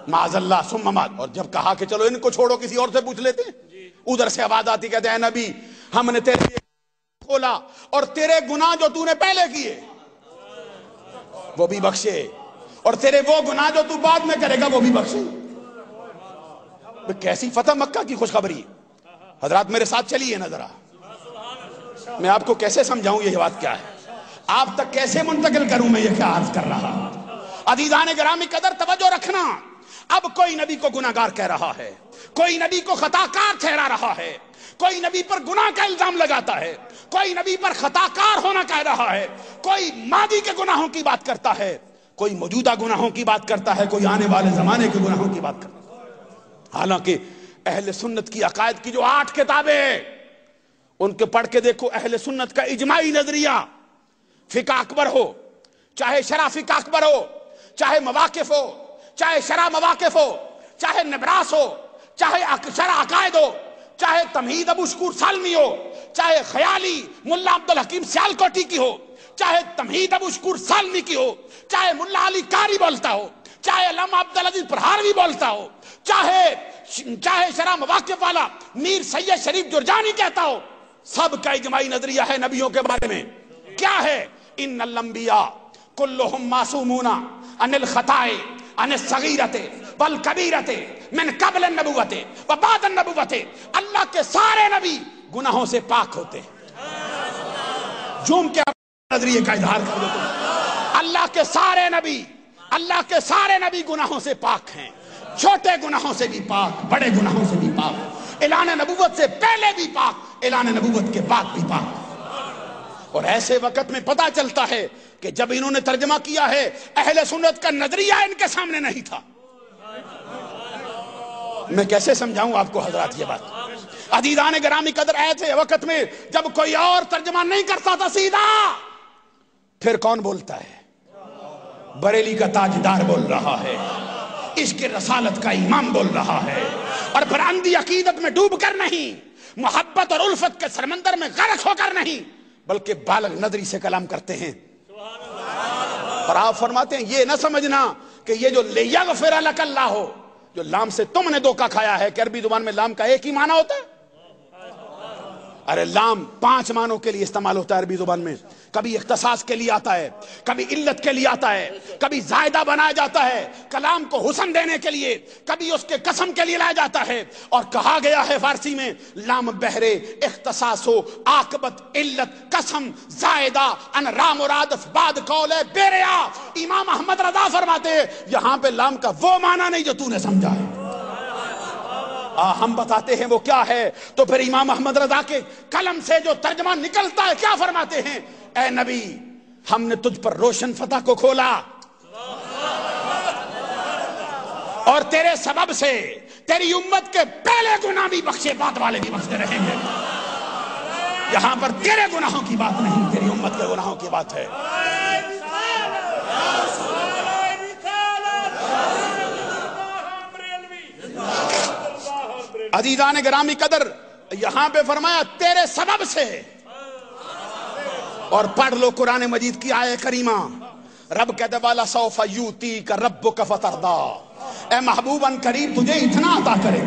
معاذ اللہ ثم معاذ۔ اور جب کہا کہ چلو ان کو چھوڑو کسی اور سے پوچھ لیتے ہیں، ادھر سے آواز آتی کہتے ہیں اے نبی ہم نے تیرے لیے کھولا اور تیرے گناہ جو تو نے پہلے کیے وہ بھی بخشے، اور تیرے وہ گناہ جو تو بعد میں کرے گا وہ بھی بخشے۔ کیسی فتح مکہ کی خوشخبری۔ حضرات میرے ساتھ چلیے نا ذرا، میں آپ کو کیسے سمجھاؤں یہ بات کیا ہے، آپ تک کیسے منتقل کروں میں یہ کیا عرض کر رہا۔ عزیزان گرامی قدر توجہ رکھنا، اب کوئی نبی کو گناہگار کہہ رہا ہے، کوئی نبی کو خطا کار ٹھہرا رہا ہے، کوئی نبی پر گناہ کا الزام لگاتا ہے، کوئی نبی پر خطا کار ہونا کہہ رہا ہے، کوئی ماضی کے گناہوں کی بات کرتا ہے، کوئی موجودہ گناہوں کی بات کرتا ہے، کوئی آنے والے زمانے کے گناہوں کی بات کرتا ہے۔ حالانکہ اہل سنت کی عقائد کی جو 8 کتابیں ان کے پڑھ کے دیکھو، اہل سنت کا اجماعی نظریہ، فقہ اکبر ہو، چاہے شرح فقہ اکبر ہو، چاہے مواقف ہو، چاہے شرح مواقف ہو، چاہے نبراس ہو، چاہے شرح عقائد ہو، چاہے تمہید ابو شکور سالمی ہو، چاہے خیالی ملا عبدالحکیم سیالکوٹی کی ہو، چاہے تمہید ابو شکور سالمی کی ہو، چاہے ملا علی قاری بولتا ہو، چاہے علامہ عبدالعزیز پرہاروی بولتا ہو، چاہے شرح مواقف والا میر سید شریف جرجانی کہتا ہو، سب کا اجماعی نظریہ ہے نبیوں کے بارے میں۔ کیا ہے؟ ان الانبیاء کلہم معصومون عن الخطاء عن الصغیرۃ والکبیرۃ من قبل النبوۃ وبعد النبوۃ۔ اللہ کے سارے نبی گناہوں سے پاک ہوتے ہیں۔ جھوم کے نظریے کا اظہار کر دو تم، اللہ کے سارے نبی گناہوں سے پاک ہیں، چھوٹے گناہوں سے بھی پاک، بڑے گناہوں سے بھی پاک، اعلان نبوت سے پہلے بھی پاک، اعلان نبوت کے بعد بھی پاک۔ اور ایسے وقت میں پتا چلتا ہے کہ جب انہوں نے ترجمہ کیا ہے اہل سنت کا نظریہ ان کے سامنے نہیں تھا۔ میں کیسے سمجھاؤں آپ کو حضرات یہ بات۔ عزیزان گرامی قدر، ایسے وقت میں جب کوئی اور ترجمہ نہیں کرتا تھا سیدھا، پھر کون بولتا ہے؟ بریلی کا تاجدار بول رہا ہے، عشق رسالت کا امام بول رہا ہے، اور پھر اندھی عقیدت میں ڈوب کر نہیں، محبت اور الفت کے سمندر میں غرق ہو کر نہیں، بلکہ بالغ نظری سے کلام کرتے ہیں۔ اور آپ فرماتے ہیں یہ نہ سمجھنا کہ یہ جو لیغفر لک اللہ ہو، جو لام سے تم نے دھوکہ کھایا ہے کہ عربی زبان میں لام کا ایک ہی معنی ہوتا ہے۔ ارے لام 5 معنوں کے لیے استعمال ہوتا ہے عربی زبان میں، کبھی اختصاص کے لیے آتا ہے، کبھی علت کے لیے آتا ہے، کبھی زائدہ بنایا جاتا ہے کلام کو حسن دینے کے لیے، کبھی اس کے قسم کے لیے لایا جاتا ہے، اور کہا گیا ہے فارسی میں لام بہرے اختصاص ہو، عاقبت، علت، قسم، زائدہ، ان رام مراد بعد قول ہے بیریا۔ امام احمد رضا فرماتے ہیں یہاں پہ لام کا وہ معنی نہیں جو تو نے سمجھا ہے، ہم بتاتے ہیں وہ کیا ہے۔ تو پھر امام احمد رضا کے قلم سے جو ترجمہ نکلتا ہے کیا فرماتے ہیں؟ اے نبی ہم نے تجھ پر روشن فتح کو کھولا، اور تیرے سبب سے تیری امت کے پہلے گناہ بھی بخشے، بعد والے بھی بخشتے رہیں گے۔ یہاں پر تیرے گناہوں کی بات نہیں، تیری امت کے گناہوں کی بات ہے۔ عزیزان گرامی قدر، یہاں پہ فرمایا تیرے سبب سے، اور پڑھ لو قرآن مجید کی آیت کریمہ، رب کہتے والا سوف یوتیک ربک فترضی، اے محبوب ان قریب تجھے اتنا عطا کریں،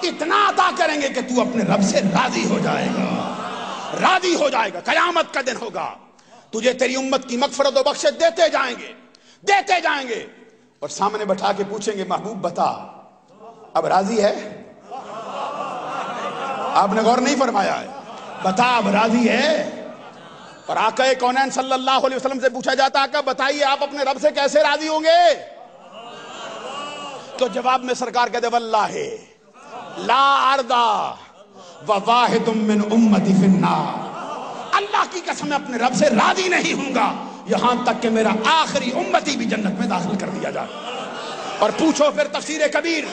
اتنا عطا کریں گے کہ تو اپنے رب سے راضی ہو جائے گا، راضی ہو جائے گا۔ قیامت کا دن ہوگا، تجھے تیری امت کی مغفرت و بخشش دیتے جائیں گے، دیتے جائیں گے۔ اور سامنے بٹھا کے پوچھیں گے محبوب بتا اب راضی ہے؟ آپ نے غور نہیں فرمایا ہے، بتا اب راضی ہے؟ اور آقا کونین صلی اللہ علیہ وسلم سے پوچھا جاتا آقا بتائیے آپ اپنے رب سے کیسے راضی ہوں گے؟ تو جواب میں سرکار کہتے واللہ لا ارضا وواحد من امتی فی النار، اللہ کی قسم میں اپنے رب سے راضی نہیں ہوں گا یہاں تک کہ میرا آخری امتی بھی جنت میں داخل کر دیا جائے۔ اور پوچھو پھر تفسیر کبیر،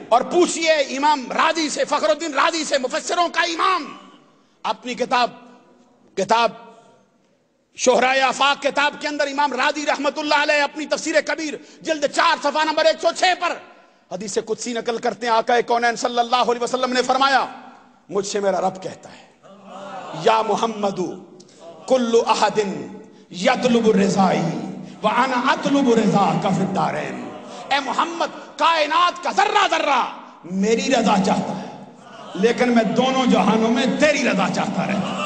اور پوچھئے امام راضی سے، فخر الدین راضی سے، مفسروں کا امام، اپنی کتاب شہرائے آفاق کتاب کے اندر امام راضی رحمت اللہ علیہ اپنی تفسیر کبیر جلد 4 صفحہ نمبر 106 پر حدیث قدسی نقل کرتے ہیں، آقا کونین صلی اللہ علیہ وسلم نے فرمایا مجھ سے میرا رب کہتا ہے یا محمد کل احد یطلب رضائی وانا اطلب رضاک فی الدارین، اے محمد کائنات کا ذرہ ذرہ میری رضا چاہتا ہے لیکن میں دونوں جہانوں میں تیری رضا چاہتا رہتا۔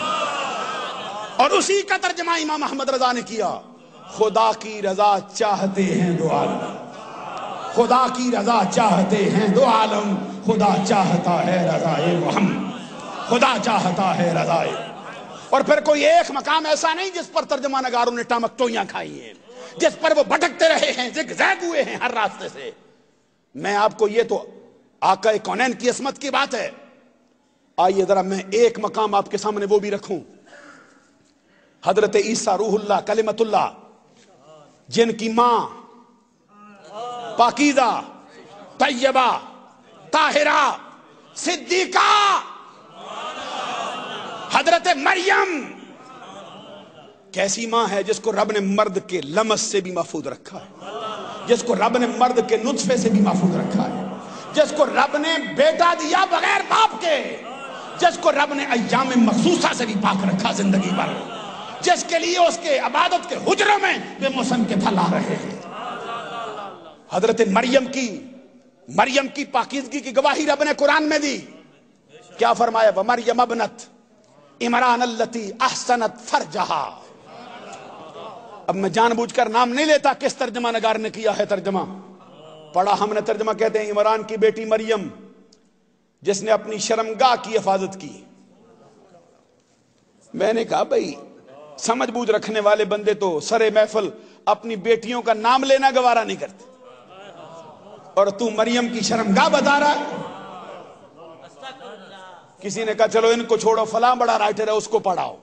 اور اسی کا ترجمہ امام احمد رضا نے کیا، خدا کی رضا چاہتے ہیں دو عالم، خدا کی رضا چاہتے ہیں دو عالم، خدا چاہتا ہے رضائے محمد، خدا چاہتا ہے رضائے۔ اور پھر کوئی ایک مقام ایسا نہیں جس پر ترجمہ نگاروں نے ٹامک ٹوئیاں کھائی ہیں، جس پر وہ بھٹکتے رہے ہیں، زگ زیگ ہوئے ہیں ہر راستے سے۔ میں آپ کو یہ تو آقا کونین کی عصمت کی بات ہے، آئیے ذرا میں ایک مقام آپ کے سامنے وہ بھی رکھوں۔ حضرت عیسیٰ روح اللہ کلمت اللہ، جن کی ماں پاکیزہ طیبہ طاہرہ صدیقہ حضرت مریم، کیسی ماں ہے جس کو رب نے مرد کے لمس سے بھی محفوظ رکھا ہے، جس کو رب نے مرد کے نطفے سے بھی محفوظ رکھا ہے، جس کو رب نے بیٹا دیا بغیر باپ کے، جس کو رب نے ایام مخصوصہ سے بھی پاک رکھا زندگی بھر، جس کے لیے اس کے عبادت کے حجروں میں بے موسم کے پھل آ رہے ہیں۔ حضرت مریم کی پاکیزگی کی گواہی رب نے قرآن میں دی، کیا فرمایا وَمَرْيَمَ ابْنَتْ عِمْرَانَ الَّتِي أَحْسَنَتْ فَرْجَهَا۔ اب میں جان بوجھ کر نام نہیں لیتا کس ترجمہ نگار نے کیا ہے ترجمہ، پڑھا ہم نے ترجمہ کہتے ہیں عمران کی بیٹی مریم جس نے اپنی شرمگاہ کی حفاظت کی۔ میں نے کہا بھائی سمجھ بوجھ رکھنے والے بندے تو سرے محفل اپنی بیٹیوں کا نام لینا گوارا نہیں کرتے، اور تو مریم کی شرمگاہ بتا رہا ہے۔ کسی نے کہا چلو ان کو چھوڑو فلاں بڑا رائٹر ہے اس کو پڑھاؤ،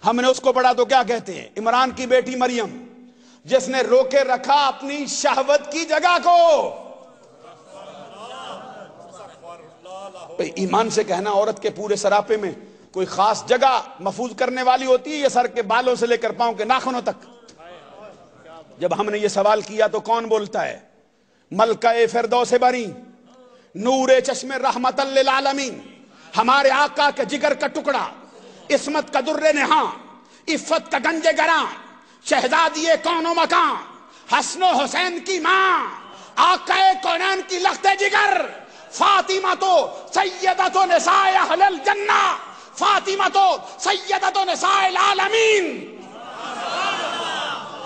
ہم نے اس کو پڑھا تو کیا کہتے ہیں عمران کی بیٹی مریم جس نے روکے رکھا اپنی شہوت کی جگہ کو۔ ایمان سے کہنا عورت کے پورے سراپے میں کوئی خاص جگہ محفوظ کرنے والی ہوتی ہے، یہ سر کے بالوں سے لے کر پاؤں کے ناخنوں تک؟ جب ہم نے یہ سوال کیا تو کون بولتا ہے؟ ملکہ فردوس بری، نور چشم رحمت للعالمین، ہمارے آقا کے جگر کا ٹکڑا، عصمت کا در نہاں، عفت کا گنج گراں، شہزادی کون و مکان، حسن و حسین کی ماں، آقا کونین کی لخت جگر، فاطمہ تو سیدۃ نساء اہل الجنہ، فاطمہ تو سیدۃ نساء العالمین۔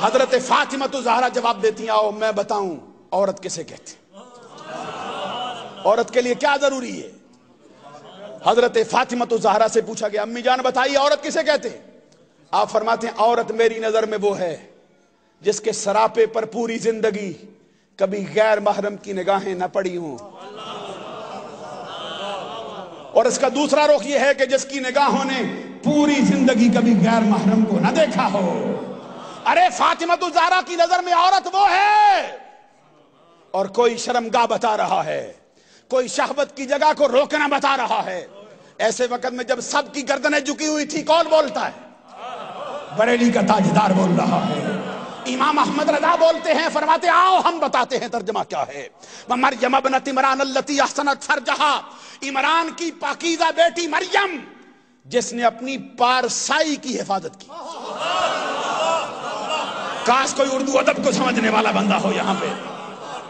حضرت فاطمہ تو زہرا جواب دیتی ہیں آؤ میں بتاؤں عورت کسے کہتے ہیں، عورت کے لیے کیا ضروری ہے۔ حضرت فاطمہ تو زہرا سے پوچھا گیا امی جان بتائیے عورت کسے کہتے ہیں؟ آپ فرماتے ہیں عورت میری نظر میں وہ ہے جس کے سراپے پر پوری زندگی کبھی غیر محرم کی نگاہیں نہ پڑی ہوں، اور اس کا دوسرا رخ یہ ہے کہ جس کی نگاہوں نے پوری زندگی کبھی غیر محرم کو نہ دیکھا ہو۔ ارے فاطمہ الزہرا کی نظر میں عورت وہ ہے، اور کوئی شرمگاہ بتا رہا ہے، کوئی شہوت کی جگہ کو روکنا بتا رہا ہے۔ ایسے وقت میں جب سب کی گردنیں جھکی ہوئی تھی کون بولتا ہے؟ بریلی کا تاجدار بول رہا ہے۔ امام احمد رضا بولتے ہیں، فرماتے آؤ ہم بتاتے ہیں ترجمہ کیا ہے۔ مریم ابنت عمران التی احسنت فرجہا، عمران کی پاکیزہ بیٹی مریم جس نے اپنی پارسائی کی حفاظت کی۔ کاش کوئی اردو ادب کو سمجھنے والا بندہ ہو یہاں پہ۔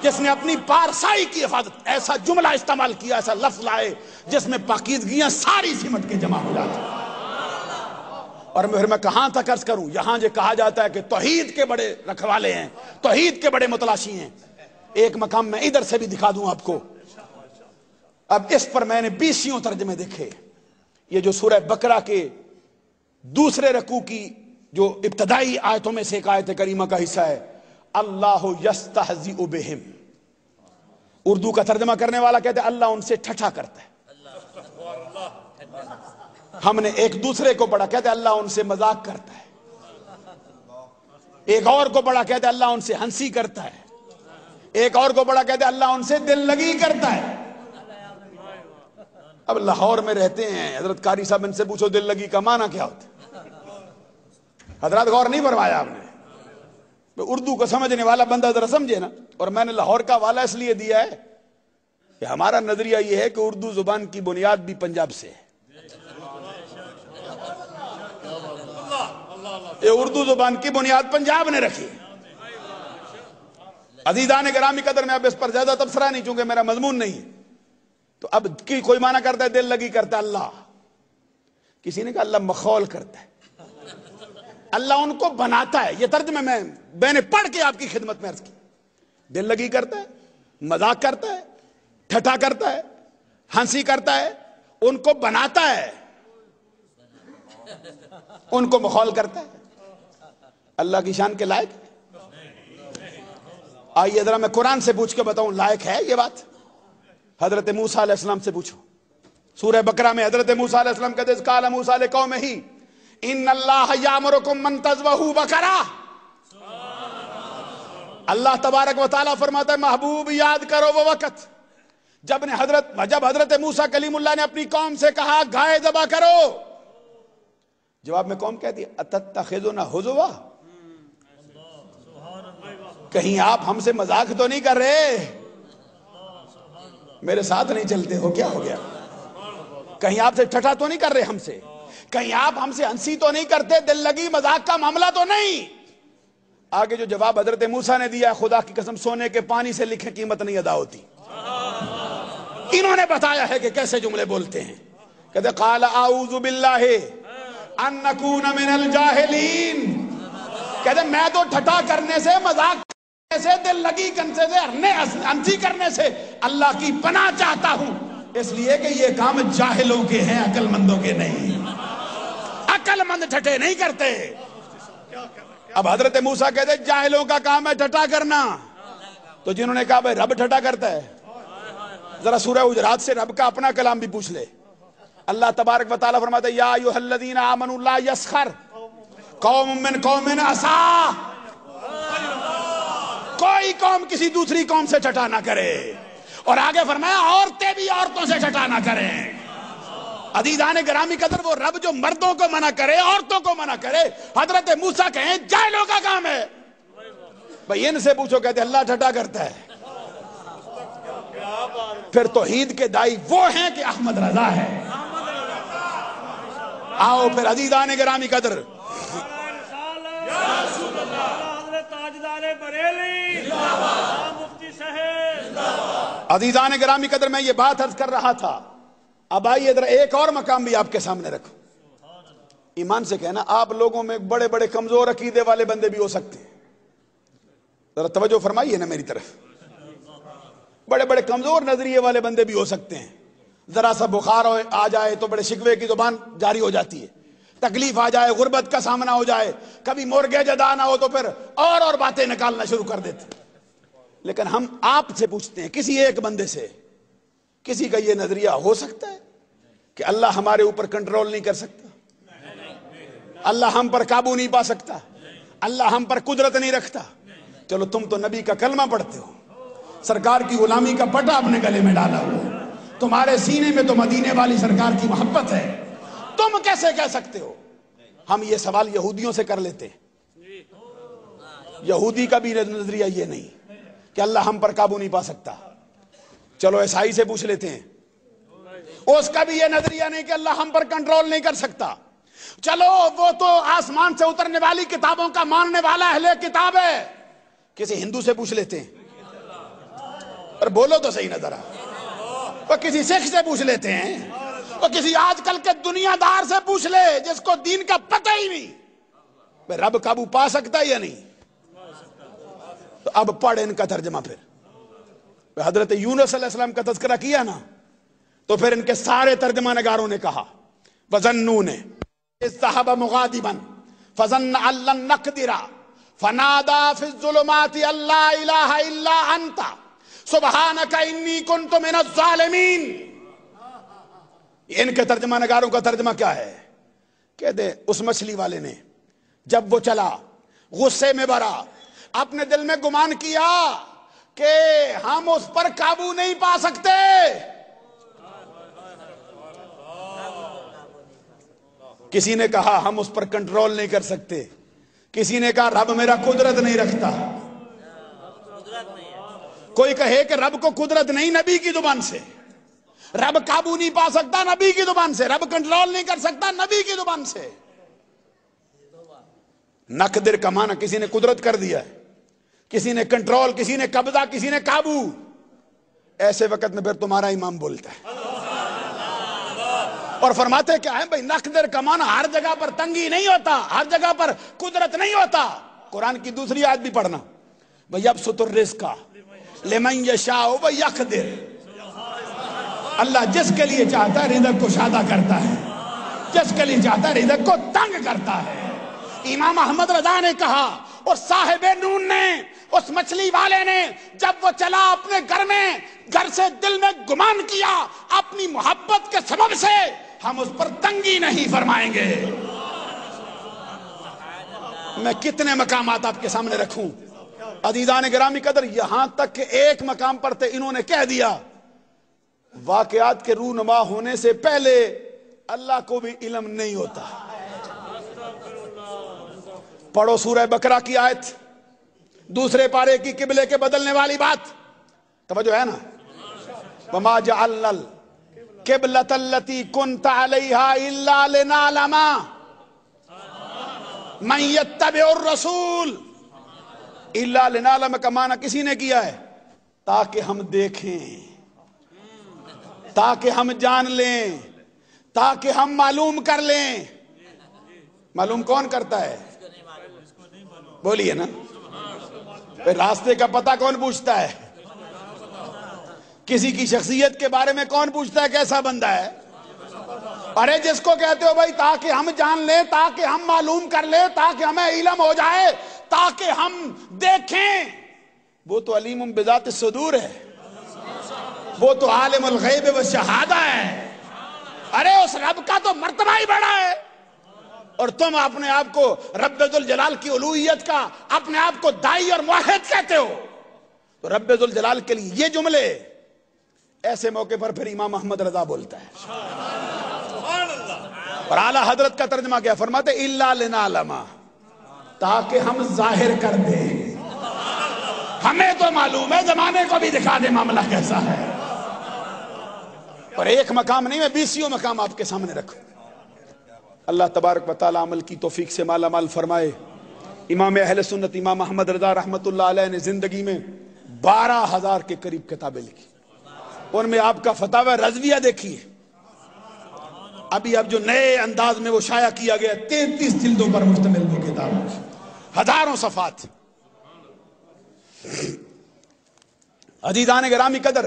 جس نے اپنی پارسائی کی حفاظت، ایسا جملہ استعمال کیا، ایسا لفظ لائے جس میں پاکیزگیاں ساری سمٹ کے جمع ہو جاتی. اور پھر میں کہاں تک عرض کروں، یہاں جو کہا جاتا ہے کہ توحید کے بڑے رکھوالے ہیں، توحید کے بڑے متلاشی ہیں. ایک مقام میں ادھر سے بھی دکھا دوں آپ کو. اب اس پر میں نے 20 ترجمے دیکھے. یہ جو سورہ بقرہ کے دوسرے رکوع کی جو ابتدائی آیتوں میں سے ایک آیت کریمہ کا حصہ ہے، اللہ یستہزئ بہم، اردو کا ترجمہ کرنے والا کہتے ہیں اللہ ان سے ٹھٹھا کرتا ہے. ہم نے ایک دوسرے کو پڑھا، کہتے ہیں اللہ ان سے مذاق کرتا ہے. ایک اور کو پڑھا، کہتے ہیں اللہ ان سے ہنسی کرتا ہے. ایک اور کو پڑھا، کہتے ہیں اللہ ان سے دل لگی کرتا ہے. اب لاہور میں رہتے ہیں، حضرت قاری صاحب ان سے پوچھو دل لگی کا معنی کیا ہوتا ہے؟ حضرات غور نہیں فرمایا آپ نے. اردو کو سمجھنے والا بندہ ذرا سمجھے نا. اور میں نے لاہور کا حوالہ اس لیے دیا ہے کہ ہمارا نظریہ یہ ہے کہ اردو زبان کی بنیاد بھی پنجاب سے ہے. یہ اردو زبان کی بنیاد پنجاب نے رکھی. عزیزان گرامی قدر میں اب اس پر زیادہ تبصرہ نہیں، چونکہ میرا مضمون نہیں. تو اب کی کوئی معنی کرتا ہے دل لگی کرتا ہے اللہ. کسی نے کہا اللہ مخول کرتا ہے، اللہ ان کو بناتا ہے. یہ ترجمہ میں نے پڑھ کے آپ کی خدمت میں عرض کی. دل لگی کرتا ہے، مذاق کرتا ہے، ٹھٹھا کرتا ہے، ہنسی کرتا ہے، ان کو بناتا ہے، ان کو مخول کرتا ہے. اللہ کی شان کے لائق. آئیے ذرا میں قرآن سے پوچھ کے بتاؤں لائق ہے یہ بات. حضرت موسیٰ علیہ السلام سے پوچھو. سورہ بقرہ میں حضرت موسیٰ علیہ السلام کہتے ہیں قال موسیٰ لقومہ ان اللہ یامرکم من تذبحوا بقرہ. اللہ تبارک و تعالیٰ فرماتا ہے محبوب یاد کرو وہ وقت جب حضرت موسیٰ کلیم اللہ نے اپنی قوم سے کہا گائے ذبح کرو. جواب میں قوم کہتی ہے اتتخذنا ہزوا، کہیں آپ ہم سے مذاق تو نہیں کر رہے، میرے ساتھ نہیں چلتے ہو، کیا ہو گیا؟ کہیں آپ سے ٹھٹھا تو نہیں کر رہے ہم سے، کہیں آپ ہم سے ہنسی تو نہیں کرتے، دل لگی مذاق کا معاملہ تو نہیں. آگے جو جواب حضرت موسیٰ نے دیا، خدا کی قسم سونے کے پانی سے لکھے قیمت نہیں ادا ہوتی. انہوں نے بتایا ہے کہ کیسے جملے بولتے ہیں. کہتے قال اعوذ باللہ ان نکون من الجاہلین. کہتے میں تو ٹھٹھا کرنے سے، مذاق کرنے سے، دل لگی کرنے سے، ہنسی کرنے سے اللہ کی پناہ چاہتا ہوں، اس لیے کہ یہ کام جاہلوں کے ہیں، عقل مندوں کے نہیں. عقل مند ٹھٹھے نہیں کرتے. اب حضرت موسیٰ کہتے ہیں جاہلوں کا کام ہے ٹھٹھا کرنا. تو جنہوں نے کہا بھائی رب ٹھٹھا کرتا ہے، ذرا سورہ حجرات سے رب کا اپنا کلام بھی پوچھ لے. اللہ تبارک و تعالیٰ فرماتا ہے یا ایھا الذین آمنوا لا یسخر قوم من قوم عسیٰ. کوئی قوم کسی دوسری قوم سے ٹھٹھا نہ کرے. اور آگے فرمایا عورتیں بھی عورتوں سے ٹھٹھا نہ کریں. عزیزان گرامی قدر وہ رب جو مردوں کو منع کرے، عورتوں کو منع کرے، حضرت موسیٰ کہیں جاہلوں کا کام ہے. بھئی ان سے پوچھو، کہتے اللہ ٹھٹھا کرتا ہے. پھر توحید کے دائی وہ ہیں کہ احمد رضا ہے. آؤ پھر عزیزان گرامی قدر، عزیزان گرامی قدر میں یہ بات عرض کر رہا تھا. اب آئیے ذرا ایک اور مقام بھی آپ کے سامنے رکھو. ایمان سے کہنا آپ لوگوں میں بڑے بڑے کمزور عقیدے والے بندے بھی ہو سکتے ہیں. ذرا توجہ فرمائیے نا میری طرف. بڑے بڑے کمزور نظریے والے بندے بھی ہو سکتے ہیں. ذرا سا بخار آ جائے تو بڑے شکوے کی زبان جاری ہو جاتی ہے. تکلیف آ جائے، غربت کا سامنا ہو جائے، کبھی مرغے جدا نہ ہو تو پھر اور باتیں نکالنا شروع کر دیتے. لیکن ہم آپ سے پوچھتے ہیں، کسی ایک بندے سے، کسی کا یہ نظریہ ہو سکتا ہے کہ اللہ ہمارے اوپر کنٹرول نہیں کر سکتا، اللہ ہم پر قابو نہیں پا سکتا، اللہ ہم پر قدرت نہیں رکھتا؟ چلو تم تو نبی کا کلمہ پڑھتے ہو، سرکار کی غلامی کا پٹا اپنے گلے میں ڈالا ہوا، تمہارے سینے میں تو مدینے والی سرکار کی محبت ہے، تم کیسے کہہ سکتے ہو؟ ہم یہ سوال یہودیوں سے کر لیتے ہیں. یہودی کا بھی نظریہ یہ نہیں کہ اللہ ہم پر قابو نہیں پا سکتا. چلو عیسائی سے پوچھ لیتے ہیں، اس کا بھی یہ نظریہ نہیں کہ اللہ ہم پر کنٹرول نہیں کر سکتا. چلو وہ تو آسمان سے اترنے والی کتابوں کا ماننے والا اہل کتاب ہے. کسی ہندو سے پوچھ لیتے ہیں. اور بولو تو صحیح نظر وہ کسی سکھ سے پوچھ لیتے ہیں، وہ کسی آج کل کے دنیا دار سے پوچھ لے جس کو دین کا پتہ ہی نہیں، بھئی رب قابو پا سکتا ہے یا نہیں؟ تو اب پڑھ ان کا ترجمہ پھر حضرت یونس علیہ السلام کا تذکرہ کیا نا، تو پھر ان کے سارے ترجمہ نگاروں نے کہا وَظَنُّونَ إِذْ ذَهَبَ مُغَاضِبًا فَظَنَّ أَن لَّن نَّقْدِرَ فَنَادَىٰ فِي الظُّلُمَاتِ أَن لَّا إِلَٰهَ إِلَّا أَنتَ سُبْحَانَكَ إِنِّي كُنتُ مِنَ الظَّالِمِينَ۔ ان کے ترجمہ نگاروں کا ترجمہ کیا ہے؟ کہتے اس مچھلی والے نے جب وہ چلا غصے میں بھرا، اپنے دل میں گمان کیا کہ ہم اس پر قابو نہیں پا سکتے، کسی نے کہا ہم اس پر کنٹرول نہیں کر سکتے، کسی نے کہا رب میرا قدرت نہیں رکھتا، کوئی کہے کہ رب کو قدرت نہیں نبی کی زبان سے، رب قابو نہیں پا سکتا نبی کی زبان سے، رب کنٹرول نہیں کر سکتا نبی کی زبان سے۔ نقدر کا معنی کسی نے قدرت کر دیا ہے، کسی نے کنٹرول، کسی نے قبضہ، کسی نے قابو۔ ایسے وقت میں پھر تمہارا امام بولتا ہے اور فرماتے کیا ہے بھائی نقدر کا معنی ہر جگہ پر تنگی نہیں ہوتا، ہر جگہ پر قدرت نہیں ہوتا۔ قرآن کی دوسری آیت بھی پڑھنا وَيَبْسُطُ الرِّزْقَ لِمَن يَشَاءُ وَيَقْدِرُ، اللہ جس کے لیے چاہتا ہے رزق کو شادہ کرتا ہے، جس کے لیے چاہتا ہے رزق کو تنگ کرتا ہے۔ امام احمد رضا نے کہا اور صاحب نون نے، اس مچھلی والے نے جب وہ چلا اپنے گھر میں، گھر سے دل میں گمان کیا اپنی محبت کے سبب سے ہم اس پر تنگی نہیں فرمائیں گے۔ میں کتنے مقامات آپ کے سامنے رکھوں عزیزان گرامی قدر، یہاں تک کہ ایک مقام پر تھے انہوں نے کہہ دیا واقعات کے رونما ہونے سے پہلے اللہ کو بھی علم نہیں ہوتا۔ پڑھو سورہ بقرہ کی آیت، دوسرے پارے کی قبلے کے بدلنے والی بات، توجہ ہے نا؟ وَمَا جَعَلْنَا الْقِبْلَةَ الَّتِي كُنْتَ عَلَيْهَا إِلَّا لِنَعْلَمَ مَن يَتَّبِعُ الرَّسُولَ۔ إِلَّا لِنَعْلَمَ کا معنی کسی نے کیا ہے تاکہ ہم دیکھیں، تاکہ ہم جان لیں، تاکہ ہم معلوم کر لیں۔ معلوم کون کرتا ہے؟ بولیے نا، راستے کا پتہ کون پوچھتا ہے؟ کسی کی شخصیت کے بارے میں کون پوچھتا ہے کیسا بندہ ہے؟ ارے جس کو کہتے ہو بھائی تاکہ ہم جان لیں، تاکہ ہم معلوم کر لیں، تاکہ ہمیں علم ہو جائے، تاکہ ہم دیکھیں، وہ تو علیم بذات الصدور ہے، وہ تو عالم الغیب و شہادہ ہے۔ ارے اس رب کا تو مرتبہ ہی بڑا ہے، اور تم اپنے آپ کو رب ذوالجلال کی الوہیت کا اپنے آپ کو دائی اور موحد کہتے ہو۔ تو رب ذوالجلال کے لیے یہ جملے ایسے موقع پر پھر امام احمد رضا بولتا ہے۔ اور اعلیٰ حضرت کا ترجمہ کیا فرماتے؟ اِلَّا لِنَعْلَمَ، تاکہ ہم ظاہر کر دیں، ہمیں تو معلوم ہے، زمانے کو بھی دکھا دے معاملہ کیسا ہے۔ اور ایک مقام نہیں، میں 20 مقام آپ کے سامنے رکھوں۔ اللہ تبارک و تعالی عمل کی توفیق سے مالا مال فرمائے۔ امام اہل سنت امام احمد رضا رحمت اللہ علیہ نے زندگی میں 12,000 کے قریب کتابیں لکھی، ان میں آپ کا فتاوی رضویہ دیکھیے، ابھی اب جو نئے انداز میں وہ شائع کیا گیا 33 جلدوں پر مشتمل وہ کتاب، ہزاروں صفحات۔ عزیزان گرامی قدر،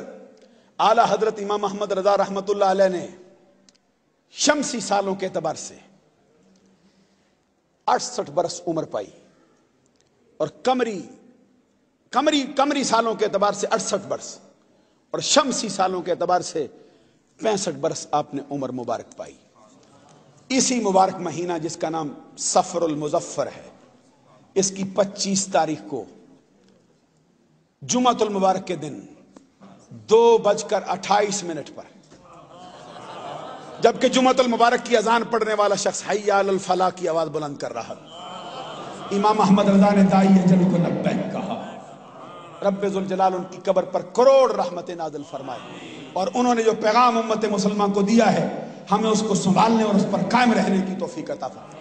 اعلیٰ حضرت امام احمد رضا رحمت اللہ علیہ نے شمسی سالوں کے اعتبار سے 68 برس عمر پائی، اور قمری سالوں کے اعتبار سے 68 برس، اور شمسی سالوں کے اعتبار سے 65 برس آپ نے عمر مبارک پائی۔ اسی مبارک مہینہ جس کا نام صفر المظفر ہے، اس کی 25 تاریخ کو جمعۃ المبارک کے دن 2:28 پر، جبکہ جمعۃ المبارک کی اذان پڑھنے والا شخص حی علی الفلاح کی آواز بلند کر رہا، امام احمد رضا نے دائی اجل کو لبیک کہا۔ رب ذوالجلال ان کی قبر پر کروڑ رحمت نازل فرمائے، اور انہوں نے جو پیغام امت مسلمان کو دیا ہے ہمیں اس کو سنبھالنے اور اس پر قائم رہنے کی توفیق عطا فرمائے۔